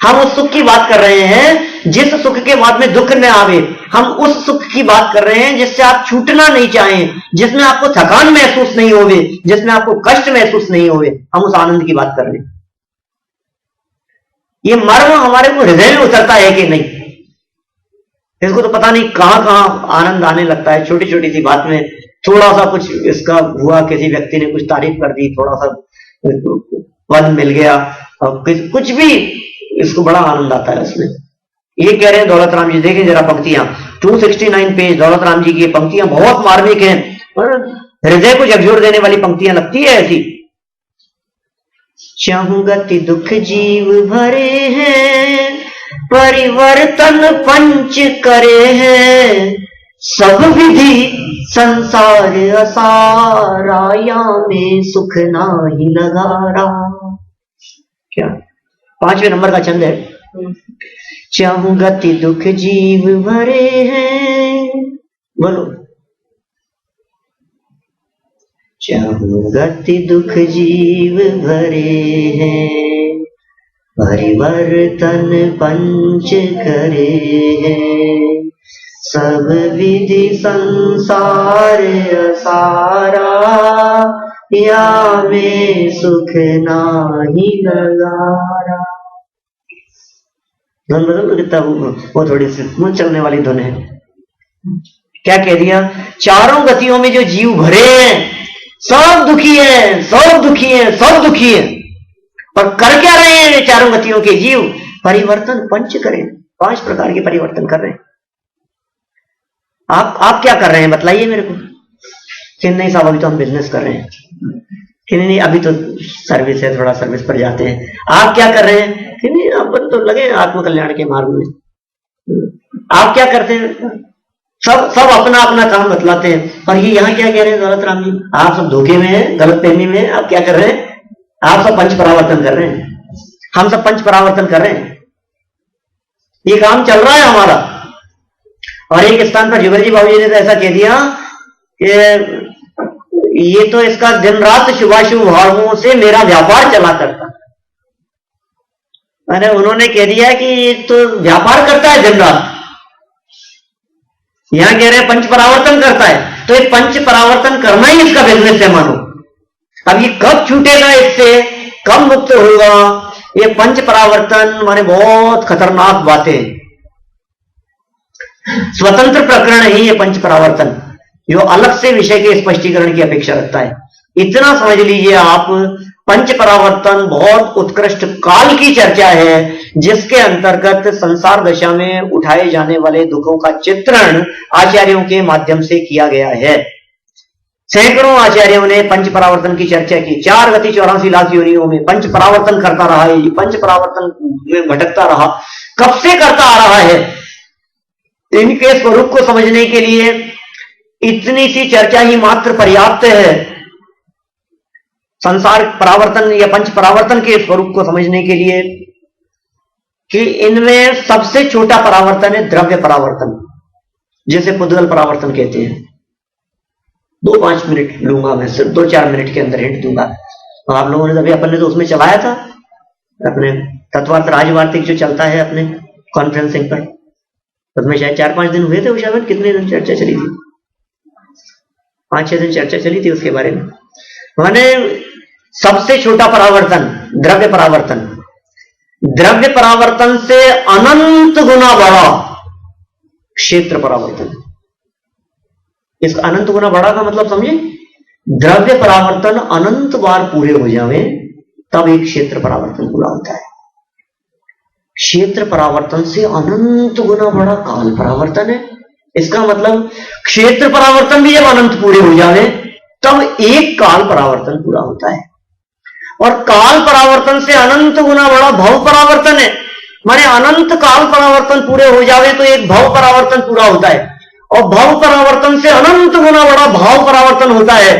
हम उस सुख की बात कर रहे हैं जिस सुख के बाद में दुख न आवे। हम उस सुख की बात कर रहे हैं जिससे आप छूटना नहीं चाहें, जिसमें आपको थकान महसूस नहीं होवे, जिसमें आपको कष्ट महसूस नहीं होवे। हम उस आनंद की बात कर रहे हैं। ये मर्म हमारे को हृदय में उतरता है कि नहीं? इसको तो पता नहीं कहां कहां आनंद आने लगता है। छोटी छोटी सी बात में थोड़ा सा कुछ इसका हुआ, किसी व्यक्ति ने कुछ तारीफ कर दी, थोड़ा सा पद मिल गया, और कुछ भी इसको बड़ा आनंद आता है उसमें। ये कह रहे हैं दौलत राम जी, देखें जरा पंक्तियां 269 पेज, दौलत राम जी की पंक्तियां बहुत मार्मिक हैं और हृदय को झकझोर देने वाली पंक्तियां लगती है ऐसी। चाहूंगति दुख जीव भरे हैं, परिवर्तन पंच करे हैं, सब विधि संसार असारा, या में सुख नाही लगारा। क्या 5वें नंबर का छंद है। चाहूंगति दुख जीव भरे हैं, बोलो। चाहूंगति दुख जीव भरे हैं, परिवर्तन पंच करे हैं, सब विधि संसार असारा, या में सुख नाही लगारा। धुन बदल कितना वो थोड़ी सी मुंह चलने वाली धुन है। क्या कह दिया? चारों गतियों में जो जीव भरे हैं सब दुखी हैं, सब दुखी हैं, सब दुखी हैं। और कर क्या रहे हैं चारों गतियों के जीव? परिवर्तन पंच करें, 5 प्रकार के परिवर्तन कर रहे हैं। आप क्या कर रहे हैं बताइए मेरे को? कि नहीं साहब अभी तो हम बिजनेस कर रहे हैं, कि नहीं अभी तो सर्विस है, थोड़ा सर्विस पर जाते हैं। आप क्या कर रहे हैं? कि नहीं अपन तो लगे आत्मकल्याण के मार्ग में। आप क्या करते हैं? सब अपना अपना काम बतलाते हैं। और ये यहाँ क्या कह रहे हैं दौलत राम जी? आप सब धोखे में हैं, गलत फहमी में हैं। आप क्या कर रहे हैं? आप सब पंच परावर्तन कर रहे हैं, हम सब पंच परावर्तन कर रहे हैं। ये काम चल रहा है हमारा। और एक स्थान पर जुगल जी बाबू जी ने तो ऐसा कह दिया कि ये तो इसका दिन रात शुभाशुभ भावों से मेरा व्यापार चला करता। मैंने उन्होंने कह दिया कि ये तो व्यापार करता है दिन रात। यहां कह रहे हैं पंच परावर्तन करता है, तो ये पंच परावर्तन करना ही इसका बिजनेस है मानो। अब ये कब छूटेगा इससे, कब मुक्त होगा? ये पंच परावर्तन माने बहुत खतरनाक बातें। स्वतंत्र प्रकरण ही ये पंच परावर्तन, जो अलग से विषय के स्पष्टीकरण की अपेक्षा रखता है। इतना समझ लीजिए आप, पंच परावर्तन बहुत उत्कृष्ट काल की चर्चा है, जिसके अंतर्गत संसार दशा में उठाए जाने वाले दुखों का चित्रण आचार्यों के माध्यम से किया गया है। सैकड़ों आचार्यों ने पंच परावर्तन की चर्चा की। 4 गति 84 लाख योनियों में पंच परावर्तन करता रहा है, ये पंच परावर्तन में भटकता रहा। कब से करता आ रहा है? इनके स्वरूप को समझने के लिए इतनी सी चर्चा ही मात्र पर्याप्त है। संसार परावर्तन या पंच परावर्तन के स्वरूप को समझने के लिए कि इनमें सबसे छोटा परावर्तन है द्रव्य परावर्तन, जिसे पुद्गल परावर्तन कहते हैं। 2-5 मिनट लूंगा मैं, सिर्फ 2-4 मिनट के अंदर हिंट दूंगा। तो आप लोगों ने अभी अपन ने तो उसमें चलाया था अपने तत्वार्थ राजवार्तिक जो चलता है अपने कॉन्फ्रेंसिंग पर, उसमें शायद 4-5 दिन हुए थे। उस शायद कितने दिन चर्चा चली थी? 5-6 दिन चर्चा चली थी उसके बारे में। माने सबसे छोटा परावर्तन द्रव्य परावर्तन, द्रव्य परावर्तन से अनंत गुना बड़ा क्षेत्र परावर्तन। इस अनंत गुना बड़ा का मतलब समझे? द्रव्य परावर्तन अनंत बार पूरे हो जावे तब एक क्षेत्र परावर्तन पूरा होता है। क्षेत्र परावर्तन से अनंत गुना बड़ा काल परावर्तन है। इसका मतलब क्षेत्र परावर्तन भी जब अनंत पूरे हो जावे तब एक काल परावर्तन पूरा होता है। और काल परावर्तन से अनंत गुना बड़ा भव परावर्तन है। माने अनंत काल परावर्तन पूरे हो जावे तो एक भव परावर्तन पूरा होता है। और भव परावर्तन से अनंत गुना बड़ा भाव परावर्तन होता है।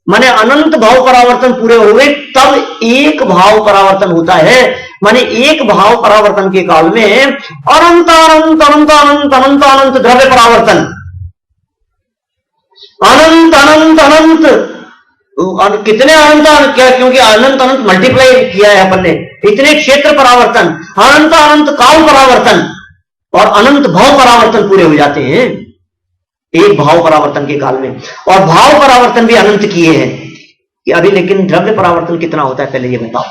माने अनंत भाव परावर्तन पूरे हो गए तब एक भाव परावर्तन होता है। माने एक भाव परावर्तन के काल में अनंत अनंत अनंत अनंत अनंत अनंत द्रव्य परावर्तन, अनंत अनंत अनंत कितने अनंत, क्या? क्योंकि अनंत अनंत मल्टीप्लाई किया है अपन ने। इतने क्षेत्र परावर्तन, अनंत अनंत काल परावर्तन और अनंत भाव परावर्तन पूरे हो जाते हैं एक भाव परावर्तन के काल में। और भाव परावर्तन भी अनंत किए हैं कि अभी। लेकिन द्रव्य परावर्तन कितना होता है पहले ये बताओ,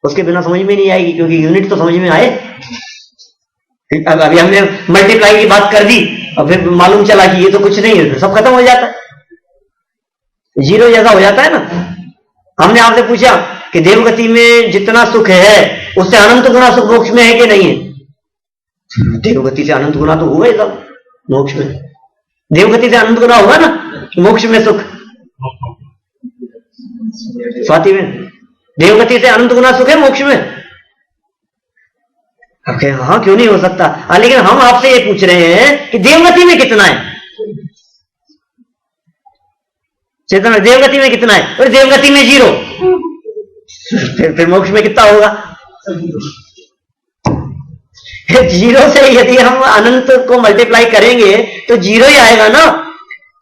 उसके बिना समझ में नहीं आएगी, क्योंकि यूनिट तो समझ में आए। अभी हमने मल्टीप्लाई की बात कर दी और फिर मालूम चला कि ये तो कुछ नहीं है, सब खत्म हो जाता है, जीरो जैसा हो जाता है ना। हमने आपसे पूछा कि देवगति में जितना सुख है उससे अनंत गुना सुख मोक्ष में है कि नहीं है? देवगति से अनंत गुना तो हुआ ही सब मोक्ष में। देवगति से अनंत गुना होगा ना मोक्ष में सुख। स्वाति में देवगति से अनंत गुना सुख है मोक्ष में। हाँ क्यों नहीं हो सकता? लेकिन हम आपसे ये पूछ रहे हैं कि देवगति में कितना है? चेतन देवगति में कितना है? और देवगति में 0। फिर मोक्ष में कितना होगा? 0 से यदि हम अनंत को मल्टीप्लाई करेंगे तो 0 ही आएगा ना।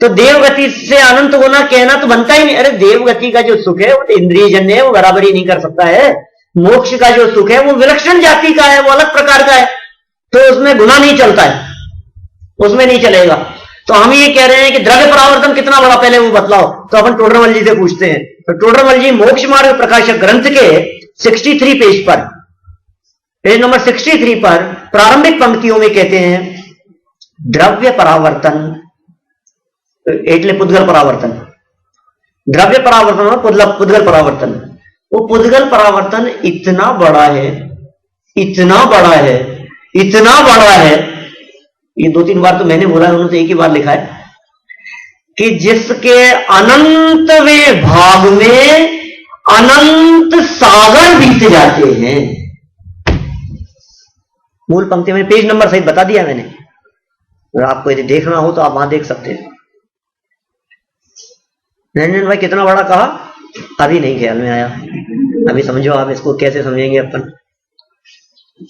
तो देवगति से अनंत गुना कहना तो बनता ही नहीं। अरे देवगति का जो सुख है वो तो इंद्रिय जन्य है, वो बराबरी नहीं कर सकता है। मोक्ष का जो सुख है वो विलक्षण जाति का है, वो अलग प्रकार का है, तो उसमें गुना नहीं चलता है, उसमें नहीं चलेगा। तो हम ये कह रहे हैं कि द्रव्य परावर्तन कितना बड़ा पहले वो बतलाओ। तो अपन टोडरमल जी से पूछते हैं। तो टोडरमल जी मोक्ष मार्ग प्रकाशक ग्रंथ के 63 पेज पर, पेज नंबर 63 पर प्रारंभिक पंक्तियों में कहते हैं द्रव्य परावर्तन एटले पुद्गल परावर्तन, द्रव्य परावर्तन और पुद्गल परावर्तन। वो पुद्गल परावर्तन इतना बड़ा है, इतना बड़ा है, इतना बड़ा है, ये 2-3 बार तो मैंने बोला, उन्होंने तो एक ही बार लिखा है कि जिसके अनंतवें भाग में अनंत सागर बीत जाते हैं। मूल पंक्ति में पेज नंबर सहित बता दिया मैंने, अगर आपको यदि देखना हो तो आप वहां देख सकते हैं। निरंजन भाई कितना बड़ा कहा, अभी नहीं ख्याल में आया, अभी समझो आप इसको कैसे समझेंगे अपन।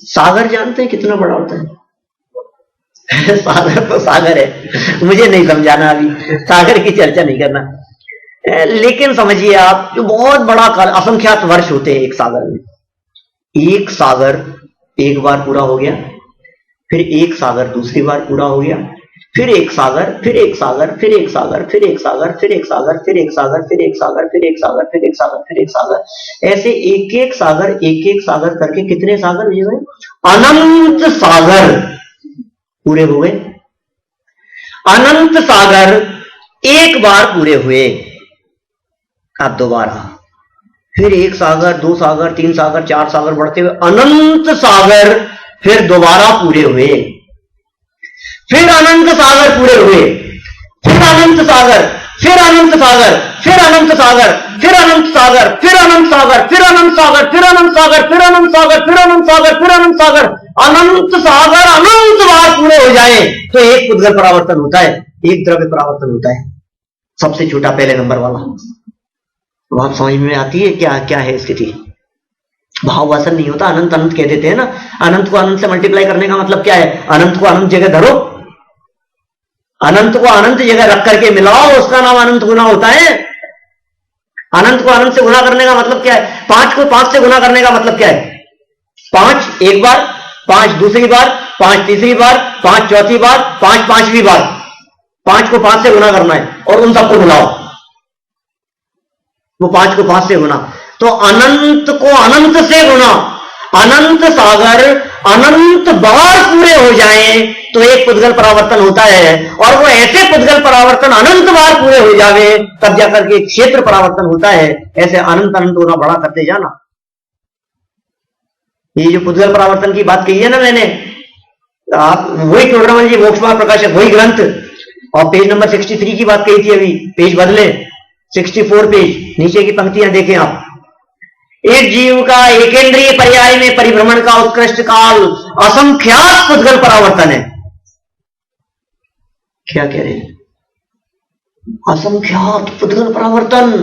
सागर जानते हैं कितना बड़ा होता है? सागर तो सागर है, मुझे नहीं समझाना, अभी सागर की चर्चा नहीं करना, लेकिन समझिए आप, जो बहुत बड़ा काल, असंख्यात वर्ष होते हैं एक सागर में। एक सागर एक बार पूरा हो गया, फिर एक सागर दूसरी बार पूरा हो गया, फिर एक सागर, फिर एक सागर, फिर एक सागर, फिर एक सागर, फिर एक सागर, फिर एक सागर, फिर एक सागर, फिर एक सागर, फिर एक सागर, फिर एक सागर, ऐसे एक एक सागर करके कितने सागर हुए? अनंत सागर पूरे हुए। अनंत सागर एक बार पूरे हुए, अब दोबारा फिर एक सागर, 2 सागर, 3 सागर, 4 सागर बढ़ते हुए अनंत सागर फिर दोबारा पूरे हुए, फिर अनंत सागर पूरे हुए, फिर अनंत सागर, फिर अनंत सागर, फिर अनंत सागर, फिर अनंत सागर, फिर अनंत सागर, फिर अनंत सागर, फिर अनंत सागर, फिर अनंत सागर, फिर अनंत सागर, फिर अनंत सागर, अनंत सागर अनंत बार पूरे हो जाए तो एक पुद्गल परावर्तन होता है, एक द्रव्य परावर्तन होता है, सबसे छोटा पहले नंबर वाला। बात समझ में आती है क्या क्या है स्थिति? भाव वासन नहीं होता, अनंत अनंत कह देते हैं ना। अनंत को अनंत से मल्टीप्लाई करने का मतलब क्या है? अनंत को अनंत जगह धरो, अनंत को अनंत जगह रख करके मिलाओ, उसका नाम अनंत गुना होता है। अनंत को अनंत से गुना करने का मतलब क्या है? 5 को 5 से गुना करने का मतलब क्या है? 5 एक बार, 5 दूसरी बार, 5 तीसरी बार, 5 चौथी बार, 5 पांचवी बार, 5 को 5 से गुना करना है और उन सबको मिलाओ, वो 5 को 5 से गुना, तो अनंत को अनंत से गुना, अनंत सागर अनंत बार पूरे हो जाएं तो एक पुद्गल परावर्तन होता है। और वो ऐसे पुद्गल परावर्तन अनंत बार पूरे हो जावे तब जाकर के क्षेत्र परावर्तन होता है। ऐसे अनंत अनंत होना बड़ा करते जाना। ये जो पुद्गल परावर्तन की बात कही है ना मैंने, आप वही टोडरमल जी मोक्षमार्ग प्रकाशक, वही ग्रंथ, और पेज नंबर 63 की बात कही थी, अभी पेज बदले 64 पेज, नीचे की पंक्तियां देखें आप। एक जीव का एकेंद्रीय पर्याय में परिभ्रमण का उत्कृष्ट काल असंख्यात पुद्गल परावर्तन है। क्या कह रहे हैं? असंख्यात पुद्गल परावर्तन।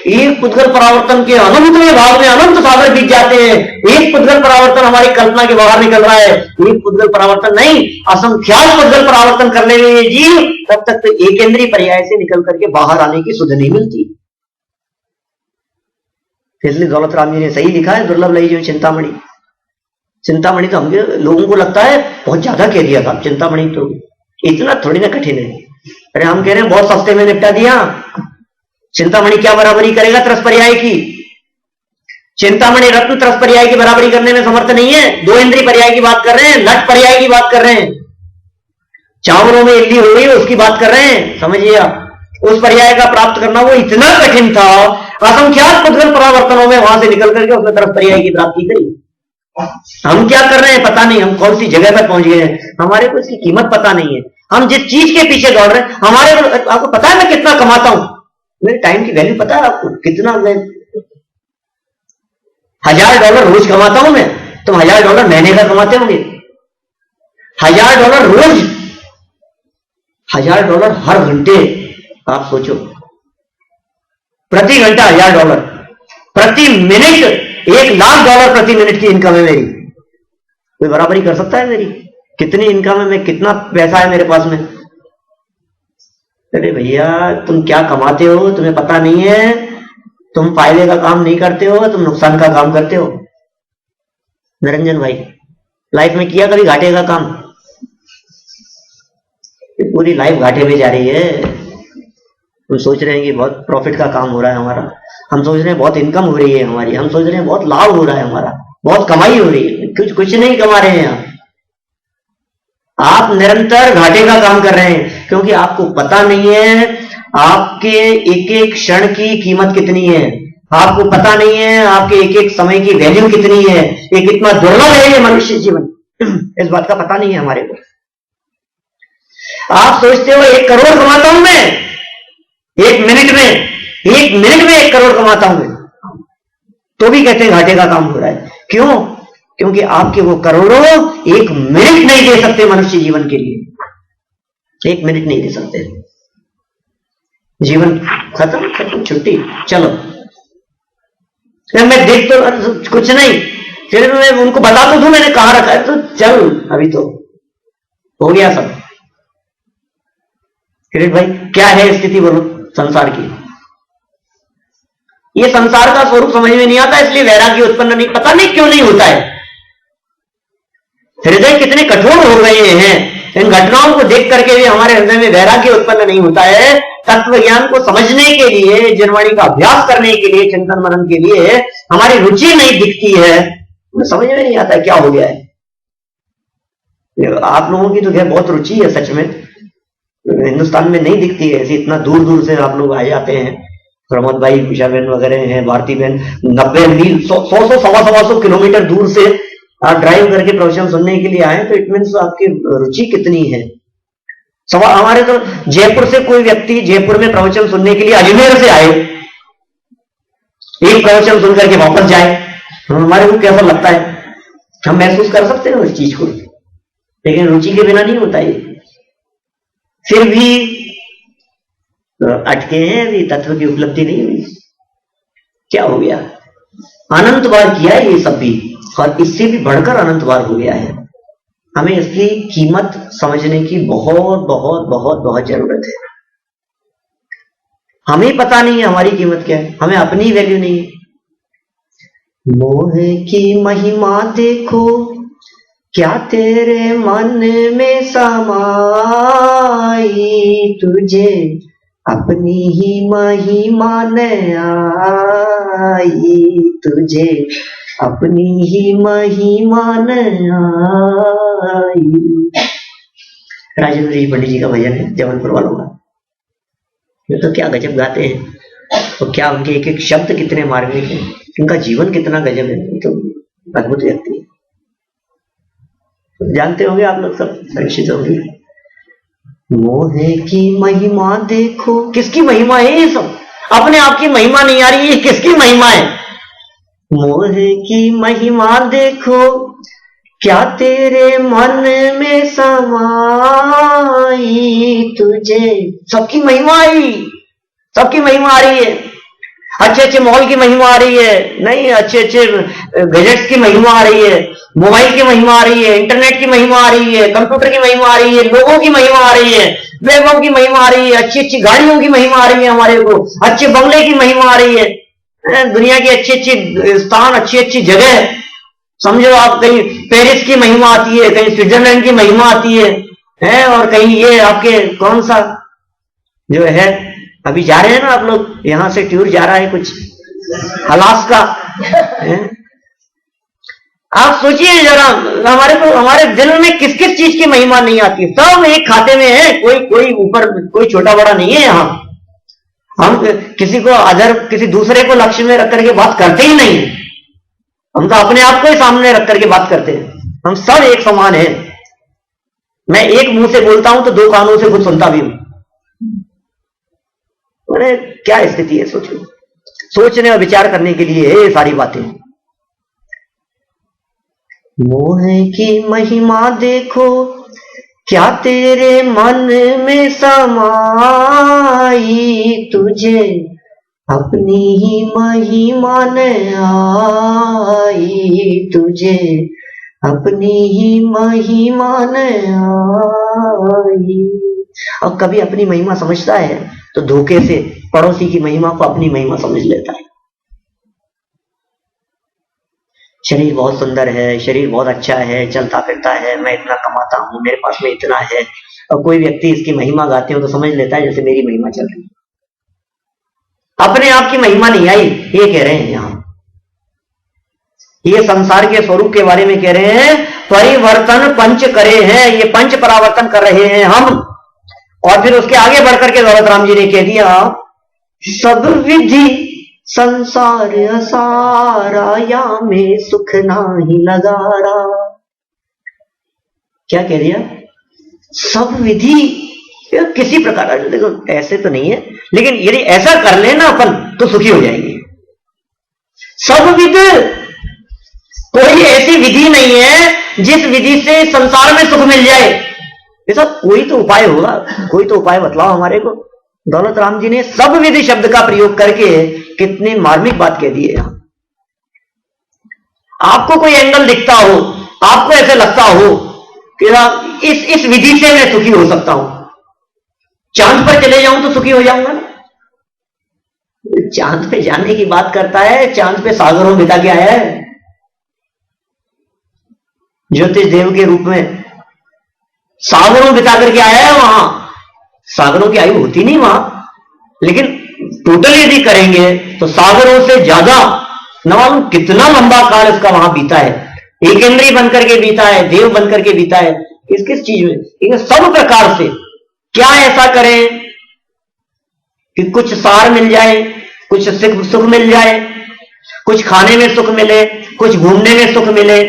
एक पुद्गल परावर्तन के अनंतवें भाग में अनंत सागर बीत जाते हैं। एक पुद्गल परावर्तन हमारी कल्पना के बाहर निकल रहा है, एक पुद्गल परावर्तन नहीं, असंख्यात पुद्गल परावर्तन करने में ये जीव तब तक तो एकेंद्रीय पर्याय से निकल करके बाहर आने की सुध नहीं मिलती। इसलिए दौलत राम जी ने सही लिखा है, दुर्लभ लई जो चिंतामणि। चिंतामणि तो हम लोगों को लगता है बहुत ज्यादा कह दिया था, चिंतामणि तो इतना थोड़ी ना कठिन है। अरे हम कह रहे हैं बहुत सस्ते में निपटा दिया। चिंतामणि क्या बराबरी करेगा त्रस पर्याय की? चिंतामणि रत्न त्रस पर्याय की बराबरी करने में समर्थ नहीं है। 2 इंद्रिय पर्याय की बात कर रहे हैं, लट पर्याय की बात कर रहे हैं, चावलों में इल्ली हो गई उसकी बात कर रहे हैं। समझिए आप, उस पर्याय का प्राप्त करना वो इतना कठिन था, असंख्यात पुद्गल परावर्तनों में वहां से निकल करके उसने तरफ पर्याय की प्राप्ति करी। हम क्या कर रहे हैं पता नहीं, हम कौन सी जगह पर पहुंच गए हैं, हमारे को इसकी कीमत पता नहीं है। हम जिस चीज के पीछे दौड़ रहे हैं, हमारे को आपको पता है मैं कितना कमाता हूं, मेरे टाइम की वैल्यू पता है आपको कितना? मैं $1000 रोज कमाता हूं मैं, तुम $1000 महीने का कमाते होंगे। $1000 रोज, $1000 हर घंटे। आप सोचो, प्रति घंटा $1000, प्रति मिनट $1,00,000 प्रति मिनट की इनकम है मेरी। कोई बराबरी कर सकता है मेरी? कितनी इनकम है, मैं कितना पैसा है मेरे पास में? अरे भैया तुम क्या कमाते हो तुम्हें पता नहीं है, तुम फायदे का काम नहीं करते हो, तुम नुकसान का काम करते हो। निरंजन भाई लाइफ में किया कभी घाटे का काम? पूरी लाइफ घाटे में जा रही है। हम सोच रहे हैं कि बहुत प्रॉफिट का काम हो रहा है हमारा, हम सोच रहे हैं बहुत इनकम हो रही है हमारी, हम सोच रहे हैं बहुत लाभ हो रहा है हमारा, बहुत कमाई हो रही है। कुछ नहीं कमा रहे हैं आप निरंतर घाटे का काम कर रहे हैं, क्योंकि आपको पता नहीं है आपके एक एक क्षण की कीमत कितनी है आपको पता नहीं है, आपके एक एक समय की वैल्यू कितनी है, ये कितना दुर्लभ है ये मनुष्य जीवन, इस बात का पता नहीं है हमारे को। आप सोचते हो 1 करोड़ कमाता हूं मैं, 1 मिनट में 1 करोड़ कमाता हूं मैं, तो भी कहते हैं घाटे का काम हो रहा है। क्यों? क्योंकि आपके वो करोड़ों 1 मिनट नहीं दे सकते मनुष्य जीवन के लिए, 1 मिनट नहीं दे सकते। जीवन खत्म, छुट्टी, चलो। मैं देख तो कुछ नहीं, फिर मैं उनको बता तो दूं मैंने कहां रखा है, तो चल अभी तो हो गया सब। किरीट भाई क्या है स्थिति बोलो संसार की? ये संसार का स्वरूप समझ में नहीं आता, इसलिए वैराग्य उत्पन्न नहीं, पता नहीं क्यों नहीं होता है। हृदय कितने कठोर हो गए हैं, इन घटनाओं को देख करके भी हमारे हृदय में वैराग्य उत्पन्न नहीं होता है। तत्व ज्ञान को समझने के लिए, जनवाणी का अभ्यास करने के लिए, चिंतन मनन के लिए हमारी रुचि नहीं दिखती है, समझ में नहीं आता क्या हो गया है। आप लोगों की तो खैर बहुत रुचि है सच में, हिंदुस्तान में नहीं दिखती है ऐसी, इतना दूर दूर से आप लोग आ जाते हैं। प्रमोद भाई, उषा बहन वगैरह हैं, भारती बहन 90 मील 100 सवा किलोमीटर दूर से आप ड्राइव करके प्रवचन सुनने के लिए आए, तो इट मीन्स आपकी रुचि कितनी है। हमारे तो जयपुर से कोई व्यक्ति जयपुर में प्रवचन सुनने के लिए अजमेर से आए, एक प्रवचन सुन करके वापस जाए, हमारे को कैसा लगता है, हम महसूस कर सकते हैं उस चीज को, लेकिन रुचि के बिना नहीं होता ये। फिर भी अटके हैं, अभी तत्व की उपलब्धि नहीं हुई। क्या हो गया? अनंत बार किया है ये सब भी, और इससे भी बढ़कर अनंत बार हो गया है। हमें इसकी कीमत समझने की बहुत बहुत बहुत बहुत जरूरत है। हमें पता नहीं है हमारी कीमत क्या है, हमें अपनी वैल्यू नहीं है। मोह की महिमा देखो क्या तेरे मन में समाई, तुझे अपनी ही महिमा न आई, तुझे अपनी ही महिमा न आई। राजेंद्र जी पंडित जी का भजन है, जबलपुर वालों का। ये तो क्या गजब गाते हैं, तो क्या उनके एक एक शब्द कितने मार्मिक हैं, उनका जीवन कितना गजब है, तो अद्भुत व्यक्ति है। तो जानते होंगे आप लोग, सब परिचित होंगे। मोह की महिमा देखो, किसकी महिमा है ये सब? अपने आप की महिमा नहीं आ रही है, किसकी महिमा है? मोह की महिमा देखो क्या तेरे मन में समाई, तुझे सबकी महिमा आई, सबकी महिमा आ रही है। अच्छे अच्छे मॉल की महिमा आ रही है, नहीं अच्छे अच्छे गैजेट्स की महिमा आ रही है, मोबाइल की महिमा आ रही है, इंटरनेट की महिमा आ रही है, कंप्यूटर की महिमा आ रही है, लोगों की महिमा आ रही है, वैभव की महिमा आ रही है, अच्छी अच्छी गाड़ियों की महिमा आ रही है, हमारे को अच्छे बंगले की महिमा आ रही है, दुनिया की अच्छी अच्छी स्थान, अच्छी अच्छी जगह, समझो आप, कहीं पेरिस की महिमा आती है, कहीं स्विट्जरलैंड की महिमा आती है, और कहीं ये आपके कौन सा जो है, अभी जा रहे हैं ना आप लोग, यहां से टूर जा रहा है कुछ अलास्का। आप सोचिए जरा, हमारे दिल में किस किस चीज की महिमा नहीं आती, सब एक खाते में है, कोई ऊपर कोई छोटा बड़ा नहीं है। यहाँ हम किसी को किसी दूसरे को लक्ष्य में रख करके बात करते ही नहीं, हम तो अपने आप को ही सामने रख करके बात करते हैं। हम सब एक समान है। मैं एक मुंह से बोलता हूं तो 2 कानों से कुछ सुनता भी हूं। क्या स्थिति है, सोचने और विचार करने के लिए है ये सारी बातें। मोह की महिमा देखो क्या तेरे मन में समाई, तुझे अपनी ही महिमा न आई, तुझे अपनी ही महिमा न आई। और कभी अपनी महिमा समझता है तो धोखे से पड़ोसी की महिमा को अपनी महिमा समझ लेता है। शरीर बहुत सुंदर है, शरीर बहुत अच्छा है, चलता फिरता है, मैं इतना कमाता हूं, मेरे पास में इतना है, और कोई व्यक्ति इसकी महिमा गाते हो तो समझ लेता है जैसे मेरी महिमा चल रही है। अपने आप की महिमा नहीं आई, ये कह रहे हैं यहां, ये संसार के स्वरूप के बारे में कह रहे हैं। परिवर्तन पंच करे हैं, ये पंच परावर्तन कर रहे हैं हम, और फिर उसके आगे बढ़कर के दौलत राम जी ने कह दिया, सब विधि संसार असारा, या में सुख नाही लगारा। क्या कह दिया? सब विधि किसी प्रकार, देखो ऐसे तो नहीं है, लेकिन यदि ऐसा कर लेना अपन तो सुखी हो जाएंगे। सब विध, कोई ऐसी विधि नहीं है जिस विधि से संसार में सुख मिल जाए। ऐसा कोई तो उपाय होगा, कोई तो उपाय बतलाओ हमारे को। दौलत राम जी ने सब विधि शब्द का प्रयोग करके कितनी मार्मिक बात कह दी है। यहां आपको कोई एंगल दिखता हो, आपको ऐसे लगता हो कि इस विधि से मैं सुखी हो सकता हूं, चांद पर चले जाऊं तो सुखी हो जाऊंगा ना। चांद पे जाने की बात करता है, चांद पे सागरों बिता के आया है, ज्योतिष देव के रूप में सागरों बिता करके आया है। वहां सागरों की आयु होती नहीं वहां, लेकिन टोटल यदि करेंगे तो सागरों से ज्यादा न मालूम कितना लंबा काल इसका वहां बीता है। एकेंद्रीय बनकर के बीता है, देव बनकर के बीता है। किस किस चीज में? इन सब प्रकार से क्या ऐसा करें कि कुछ सार मिल जाए, कुछ सुख मिल जाए, कुछ खाने में सुख मिले, कुछ घूमने में सुख मिले,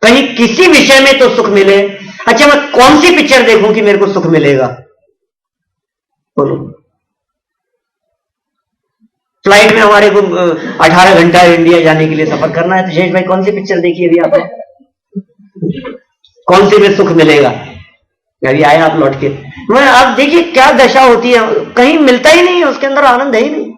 कहीं किसी विषय में तो सुख मिले। अच्छा, मैं कौन सी पिक्चर देखूं कि मेरे को सुख मिलेगा? बोलो। फ्लाइट में हमारे को 18 घंटा इंडिया जाने के लिए सफर करना है, तो शेष भाई कौन सी पिक्चर देखी अभी आपने? कौन सी में सुख मिलेगा? अभी आए आप लौट के, मैं आप देखिए क्या दशा होती है, कहीं मिलता ही नहीं है, उसके अंदर आनंद है ही नहीं।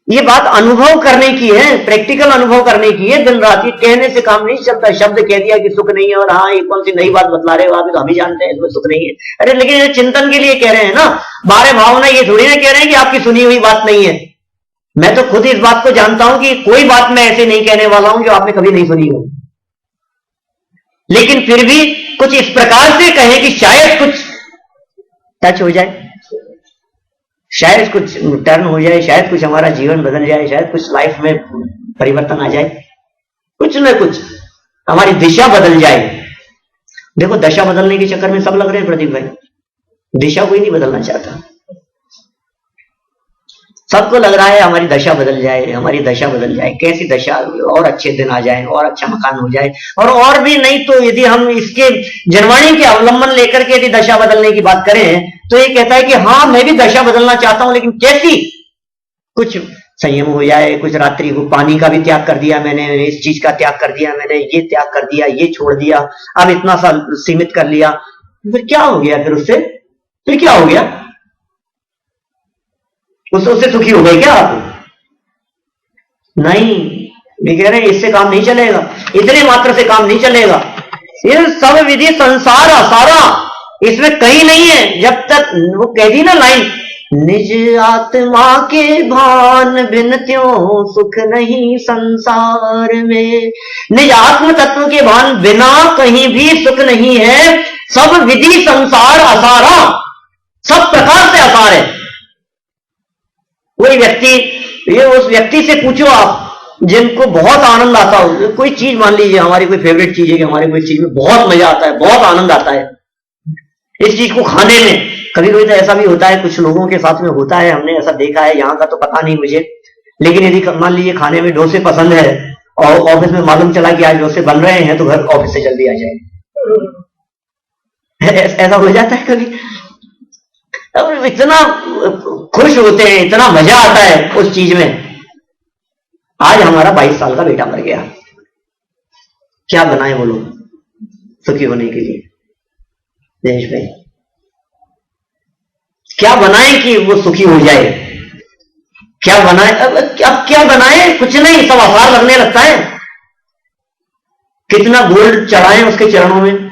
ये बात अनुभव करने की है, प्रैक्टिकल अनुभव करने की है। दिन रात ये कहने से काम नहीं चलता। शब्द कह दिया कि सुख नहीं है, और हाँ ये कौन सी नई बात बतला रहे हो आप, तो हम ही जानते हैं इसमें सुख नहीं है। अरे लेकिन ये चिंतन के लिए कह रहे हैं ना, बारे भावना, ये थोड़ी ना कह रहे हैं कि आपकी सुनी हुई बात नहीं है। मैं तो खुद इस बात को जानता हूं कि कोई बात मैं ऐसे नहीं कहने वाला हूं जो आपने कभी नहीं सुनी हो, लेकिन फिर भी कुछ इस प्रकार से कहें कि शायद कुछ टच हो जाए, शायद कुछ टर्न हो जाए, शायद कुछ हमारा जीवन बदल जाए, शायद कुछ लाइफ में परिवर्तन आ जाए, कुछ न कुछ हमारी दिशा बदल जाए। देखो दशा बदलने के चक्कर में सब लग रहे हैं प्रदीप भाई, दिशा कोई नहीं बदलना चाहता। सबको लग रहा है हमारी दशा बदल जाए, हमारी दशा बदल जाए। कैसी दशा? और अच्छे दिन आ जाए, और अच्छा मकान हो जाए, और भी नहीं तो यदि हम इसके जनवाणी के अवलंबन लेकर के यदि दशा बदलने की बात करें तो ये कहता है कि हाँ मैं भी दशा बदलना चाहता हूं, लेकिन कैसी? कुछ संयम हो जाए, कुछ रात्रि को पानी का भी त्याग कर दिया मैंने, इस चीज का त्याग कर दिया मैंने, ये त्याग कर दिया, ये छोड़ दिया, अब इतना सा सीमित कर लिया। फिर क्या हो गया? फिर उससे फिर क्या हो गया? उससे सुखी हो गए क्या आप? नहीं, मैं कह रहे हैं इससे काम नहीं चलेगा, इतने मात्र से काम नहीं चलेगा। ये सब विधि संसार असारा, इसमें कहीं नहीं है। जब तक वो कह दी ना लाइन, निज आत्मा के भान बिन त्यों सुख नहीं संसार में। निज आत्म तत्व के भान बिना कहीं भी सुख नहीं है। सब विधि संसार असारा, सब प्रकार से असार है। कोई व्यक्ति, ये उस व्यक्ति से पूछो आप जिनको बहुत आनंद आता हो, कोई चीज मान लीजिए हमारी कोई फेवरेट चीज है कि हमारी कोई चीज में बहुत मजा आता है, बहुत आनंद आता है इस चीज को खाने में। कभी कभी तो ऐसा भी होता है, कुछ लोगों के साथ में होता है, हमने ऐसा देखा है, यहाँ का तो पता नहीं मुझे, लेकिन यदि मान लीजिए खाने में डोसे पसंद है और ऑफिस में मालूम चला कि आज डोसे बन रहे हैं तो घर ऑफिस से जल्दी आ जाए, ऐसा हो जाता है कभी। अब इतना खुश होते हैं, इतना मजा आता है उस चीज में। आज हमारा 22 साल का बेटा मर गया, क्या बनाए वो लोग सुखी होने के लिए? देश में क्या बनाए कि वो सुखी हो जाए? क्या बनाए? अब क्या बनाए? कुछ नहीं, सब आभार लगने लगता है। कितना गोल्ड चढ़ाएं उसके चरणों में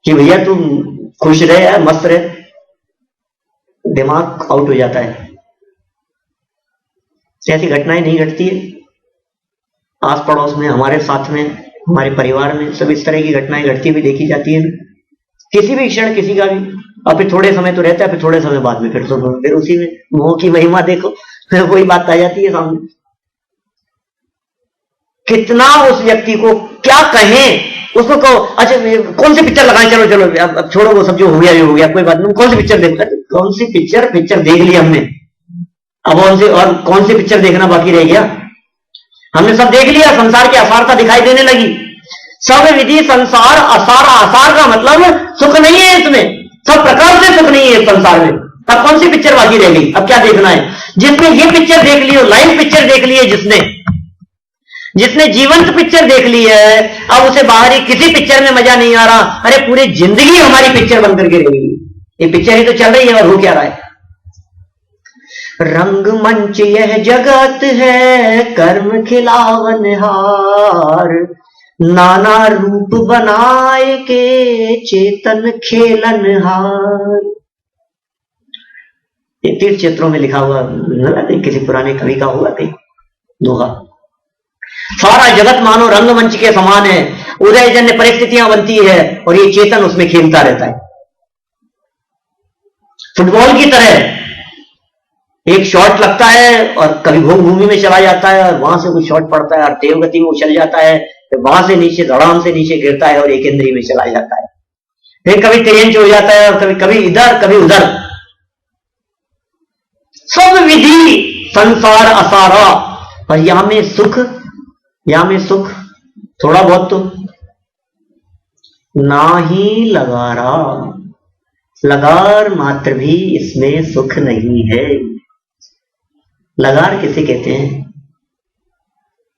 कि भैया तू खुश रहे यार, मस्त रहे। दिमाग आउट हो जाता है। ऐसी घटनाएं नहीं घटती है आस पड़ोस में, हमारे साथ में, हमारे परिवार में, सब इस तरह की घटनाएं घटती हुई देखी जाती है। किसी भी क्षण किसी का भी, और फिर थोड़े समय तो रहता है, फिर थोड़े समय बाद में फिर उसी में मोह की महिमा देखो, फिर वही बात आ जाती है सामने। कितना उस व्यक्ति को क्या कहें उसको कहो अच्छा कौन सी पिक्चर लगाएं, चलो चलो अब छोड़ो वो सब जो हो गया ये हो गया, कोई बात नहीं, कौन सी पिक्चर देखना, कौन सी पिक्चर देख ली हमने, अब और कौन सी पिक्चर देखना बाकी रह गया, हमने सब देख लिया, संसार की असारता दिखाई देने लगी। सब विधि संसार असार, आसार का मतलब सुख नहीं है इसमें, सब प्रकार से सुख नहीं है इस संसार में, अब कौन सी पिक्चर बाकी रह गई, अब क्या देखना है। जिसने ये पिक्चर देख ली हो, लाइव पिक्चर देख ली है, जिसने जीवंत पिक्चर देख ली है, अब उसे बाहरी किसी पिक्चर में मजा नहीं आ रहा, अरे पूरी जिंदगी हमारी पिक्चर बन करके रह गई, ये पिक्चर ही तो चल रही है और हो क्या रहा है। रंगमंच यह जगत है कर्म खिलावनहार, नाना रूप बनाए के चेतन खेलनहार। ये तीर्थ क्षेत्रों में लिखा हुआ किसी पुराने कवि का होगा कहीं दोहा। सारा जगत मानो रंगमंच के समान है, उदयजन्य परिस्थितियां बनती है और ये चेतन उसमें खेलता रहता है। फुटबॉल की तरह एक शॉट लगता है और कभी भोग भूमि में चला जाता है और वहां से कोई शॉट पड़ता है और तेज गति में उछल जाता है, फिर वहां से नीचे धड़ाम से नीचे गिरता है और एक इंद्री में चला जाता है, फिर कभी तेज हो जाता है और कभी इधर कभी उधर। सब विधि संसार असारा, और यहां में सुख थोड़ा बहुत तो ना ही लगारा, लगार मात्र भी इसमें सुख नहीं है। लगार किसे कहते हैं,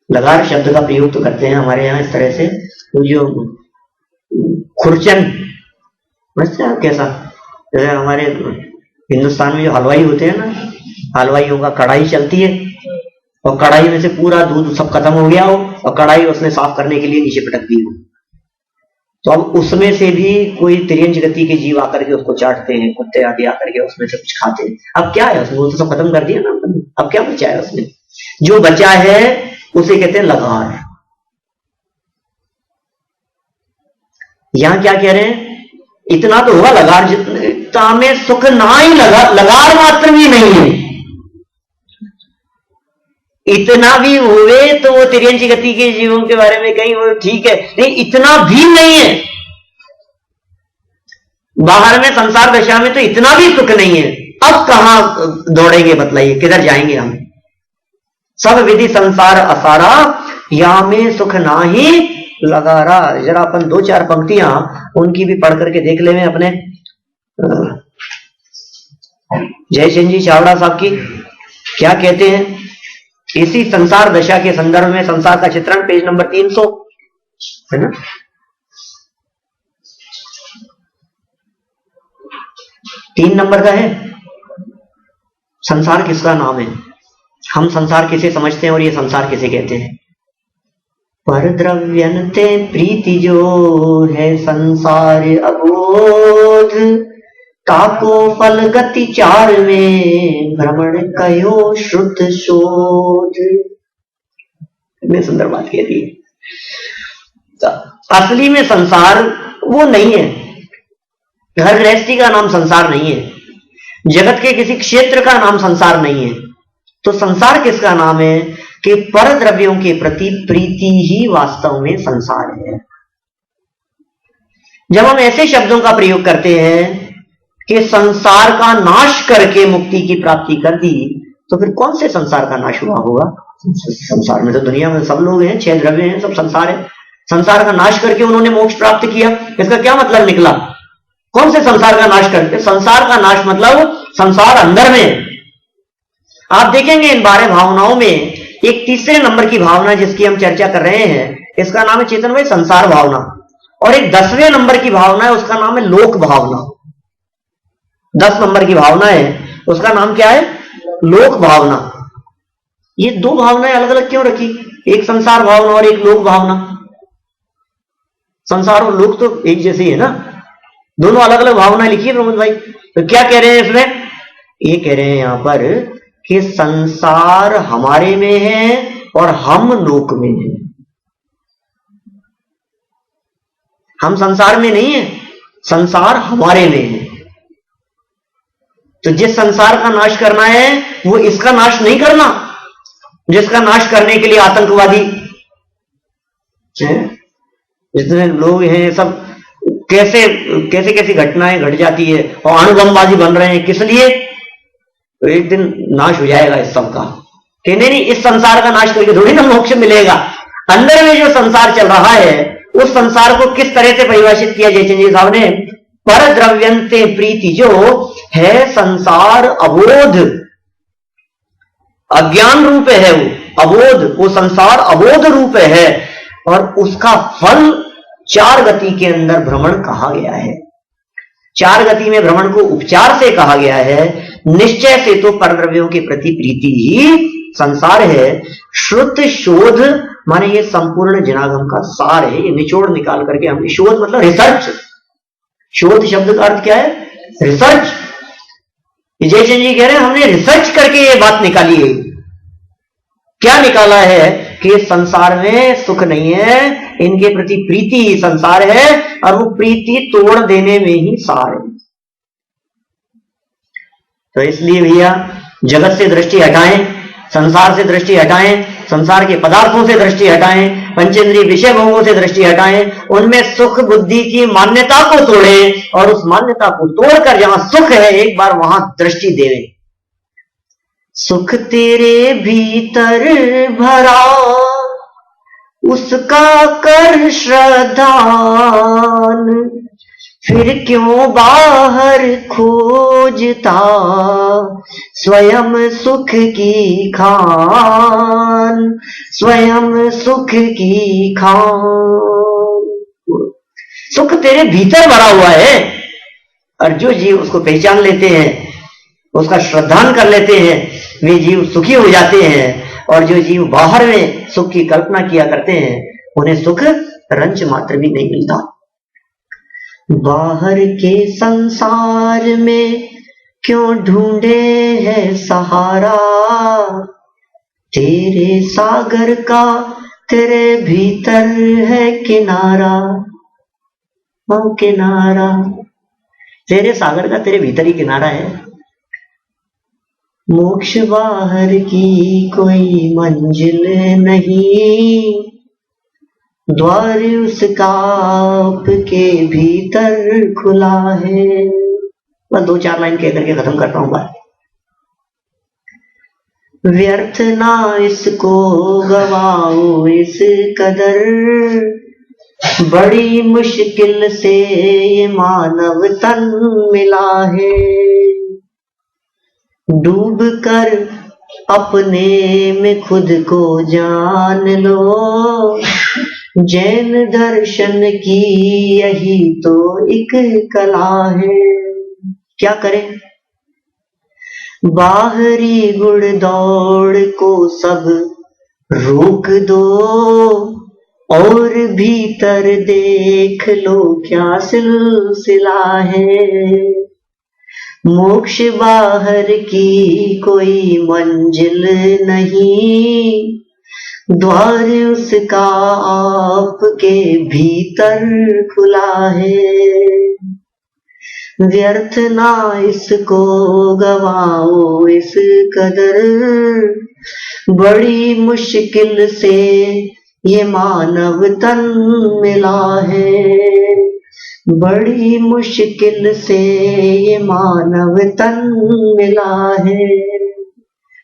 लगार शब्द का प्रयोग तो करते हैं हमारे यहाँ इस तरह से, वो जो खुरचन कैसा, जैसे हमारे हिंदुस्तान में जो हलवाई होते हैं ना, हलवाइयों का कढ़ाई चलती है और कढ़ाई में से पूरा दूध सब खत्म हो गया हो और कढ़ाई उसने साफ करने के लिए नीचे पटक दी हो, तो अब उसमें से भी कोई तिर्यंच गति के जीव आकर के उसको चाटते हैं, कुत्ते आदि आकर के उसमें से कुछ खाते हैं। अब क्या है उसमें, वो तो सब खत्म कर दिया ना, अब क्या बचा है उसमें, जो बचा है उसे कहते हैं लगार। यहां क्या कह रहे हैं, इतना तो होगा लगार जितना में सुख ना ही लगार मात्र भी नहीं है, इतना भी हुए तो वो तिर्यंच गति के जीवों के बारे में कहीं वो ठीक है, नहीं इतना भी नहीं है, बाहर में संसार दशा में तो इतना भी सुख नहीं है। अब कहां दौड़ेंगे बतलाइए, किधर जाएंगे हम। सब विधि संसार असारा, या में सुख ना ही लगारा। जरा अपन दो चार पंक्तियां उनकी भी पढ़ करके देख ले में अपने जयचंद जी चावड़ा साहब की क्या कहते हैं इसी संसार दशा के संदर्भ में। संसार का चित्रण पेज नंबर 300 है ना, 3 नंबर का है। संसार किसका नाम है, हम संसार किसे समझते हैं और ये संसार किसे कहते हैं। पर द्रव्यन्ते प्रीति जो है संसार अबोध, ताको फल गति चार में भ्रमण कयो श्रुत शोध। इतनी सुंदर बात कहती है। असली में संसार वो नहीं है, घर गृहस्थी का नाम संसार नहीं है, जगत के किसी क्षेत्र का नाम संसार नहीं है। तो संसार किसका नाम है कि पर द्रव्यों के प्रति प्रीति ही वास्तव में संसार है। जब हम ऐसे शब्दों का प्रयोग करते हैं कि संसार का नाश करके मुक्ति की प्राप्ति कर दी, तो फिर कौन से संसार का नाश हुआ होगा। संसार में तो दुनिया में सब लोग हैं, 6 द्रव्य हैं, सब संसार है। संसार का नाश करके उन्होंने मोक्ष प्राप्त किया, इसका क्या मतलब निकला। कौन से संसार का नाश करके, संसार का नाश मतलब संसार अंदर में। आप देखेंगे इन 12 भावनाओं में एक तीसरे नंबर की भावना जिसकी हम चर्चा कर रहे हैं, इसका नाम है चेतन भाई संसार भावना, और एक 10वें नंबर की भावना है, उसका नाम है लोक भावना। 10 नंबर की भावना है, उसका नाम क्या है, लोक भावना। ये 2 भावनाएं अलग अलग क्यों रखी, एक संसार भावना और एक लोक भावना। संसार और लोक तो एक जैसे ही है ना, दोनों अलग अलग भावनाएं लिखी है प्रमोद भाई। तो क्या कह रहे हैं इसमें, ये कह रहे हैं यहां पर कि संसार हमारे में है और हम लोक में हैं। हम संसार में नहीं है, संसार हमारे में है। तो जिस संसार का नाश करना है वो इसका नाश नहीं करना, जिसका नाश करने के लिए आतंकवादी जितने लोग हैं सब कैसे कैसे कैसी घटनाएं घट जाती है और अणुबमबाजी बन रहे हैं, किस लिए? तो एक दिन नाश हो जाएगा इस सब का। कहने नहीं, इस संसार का नाश करके थोड़ी ना मोक्ष मिलेगा। अंदर में जो संसार चल रहा है उस संसार को किस तरह से परिभाषित किया जयचंद जी साहब ने? पर द्रव्यंते प्रीति जो है संसार अबोध, अज्ञान रूप है वो अबोध, वो संसार अबोध रूप है और उसका फल चार गति के अंदर भ्रमण कहा गया है। चार गति में भ्रमण को उपचार से कहा गया है। निश्चय से तो परद्रव्यों के प्रति प्रीति ही संसार है। श्रुत शोध माने ये संपूर्ण जनागम का सार है, ये निचोड़ निकाल करके हम, शोध मतलब रिसर्च, शोध शब्द का अर्थ क्या है? रिसर्च। जयचंद जी कह रहे हैं हमने रिसर्च करके ये बात निकाली है। क्या निकाला है? कि संसार में सुख नहीं है, इनके प्रति प्रीति ही संसार है और वो प्रीति तोड़ देने में ही सार है। तो इसलिए भैया जगत से दृष्टि हटाएं, संसार से दृष्टि हटाएं, संसार के पदार्थों से दृष्टि हटाएं, पंचेंद्रिय विषय भोगों से दृष्टि हटाएं, उनमें सुख बुद्धि की मान्यता को तोड़ें और उस मान्यता को तोड़कर जहां सुख है एक बार वहां दृष्टि दें। सुख तेरे भीतर भरा उसका कर श्रद्धान, फिर क्यों बाहर खोजता स्वयं सुख की खान, स्वयं सुख की खान। सुख तेरे भीतर भरा हुआ है और जो जीव उसको पहचान लेते हैं, उसका श्रद्धान कर लेते हैं, वे जीव सुखी हो जाते हैं। और जो जीव बाहर में सुख की कल्पना किया करते हैं उन्हें सुख रंच मात्र भी नहीं मिलता। बाहर के संसार में क्यों ढूंढे है सहारा, तेरे सागर का तेरे भीतर है किनारा, वो किनारा तेरे सागर का तेरे भीतर ही किनारा है। मोक्ष बाहर की कोई मंजिल नहीं, द्वार उसका आपके भीतर खुला है। बस दो चार लाइन कह करके खत्म करता हूं बात। व्यर्थ ना इसको गवाओ इस कदर, बड़ी मुश्किल से ये मानव तन मिला है। डूब कर अपने में खुद को जान लो, जैन दर्शन की यही तो एक कला है। क्या करें? बाहरी गुड़ दौड़ को सब रोक दो और भीतर देख लो क्या सिलसिला है। मोक्ष बाहर की कोई मंजिल नहीं, द्वार उसका आपके भीतर खुला है। व्यर्थ ना इसको गवाओ इस कदर, बड़ी मुश्किल से ये मानव तन मिला है। बड़ी मुश्किल से ये मानव तन मिला है।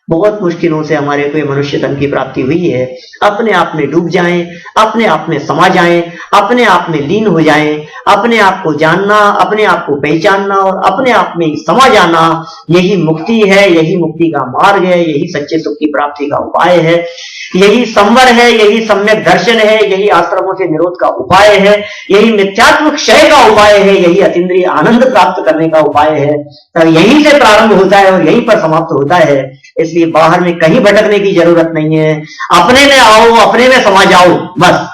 बहुत मुश्किलों से हमारे को मनुष्य तन की प्राप्ति हुई है। अपने आप में डूब जाएं, अपने आप में समा जाएं, अपने आप में लीन हो जाएं, अपने आप को जानना, अपने आप को पहचानना और अपने आप में समा जाना, यही मुक्ति है, यही मुक्ति का मार्ग है, यही सच्चे सुख की प्राप्ति का उपाय है, यही संवर है, यही सम्यक दर्शन है, यही आश्रमों से निरोध का उपाय है, यही मिथ्यात्व क्षय का उपाय है, यही अतीन्द्रिय आनंद प्राप्त करने का उपाय है। तब यहीं से प्रारंभ होता है और यहीं पर समाप्त होता है। इसलिए बाहर में कहीं भटकने की जरूरत नहीं है। अपने में आओ, अपने में समा जाओ, बस।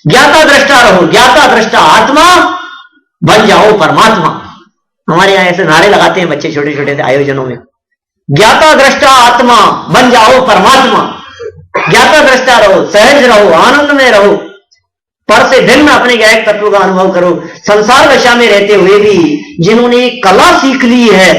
ज्ञाता दृष्टा रहो, ज्ञाता दृष्टा आत्मा बन जाओ परमात्मा। हमारे यहां ऐसे नारे लगाते हैं बच्चे छोटे छोटे से आयोजनों में, ज्ञाता दृष्टा आत्मा बन जाओ परमात्मा। ज्ञाता दृष्टा रहो, सहज रहो, आनंद में रहो, पर से भिन्न अपने गायक तत्व का अनुभव करो। संसार दशा में रहते हुए भी जिन्होंने कला सीख ली है,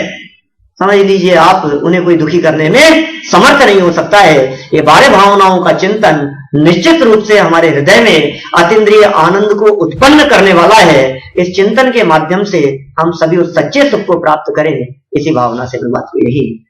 समझ लीजिए आप, उन्हें कोई दुखी करने में समर्थ नहीं हो सकता है। ये बाह्य भावनाओं का चिंतन निश्चित रूप से हमारे हृदय में अतीन्द्रिय आनंद को उत्पन्न करने वाला है। इस चिंतन के माध्यम से हम सभी उस सच्चे सुख को प्राप्त करें, इसी भावना से मैं बात को यही।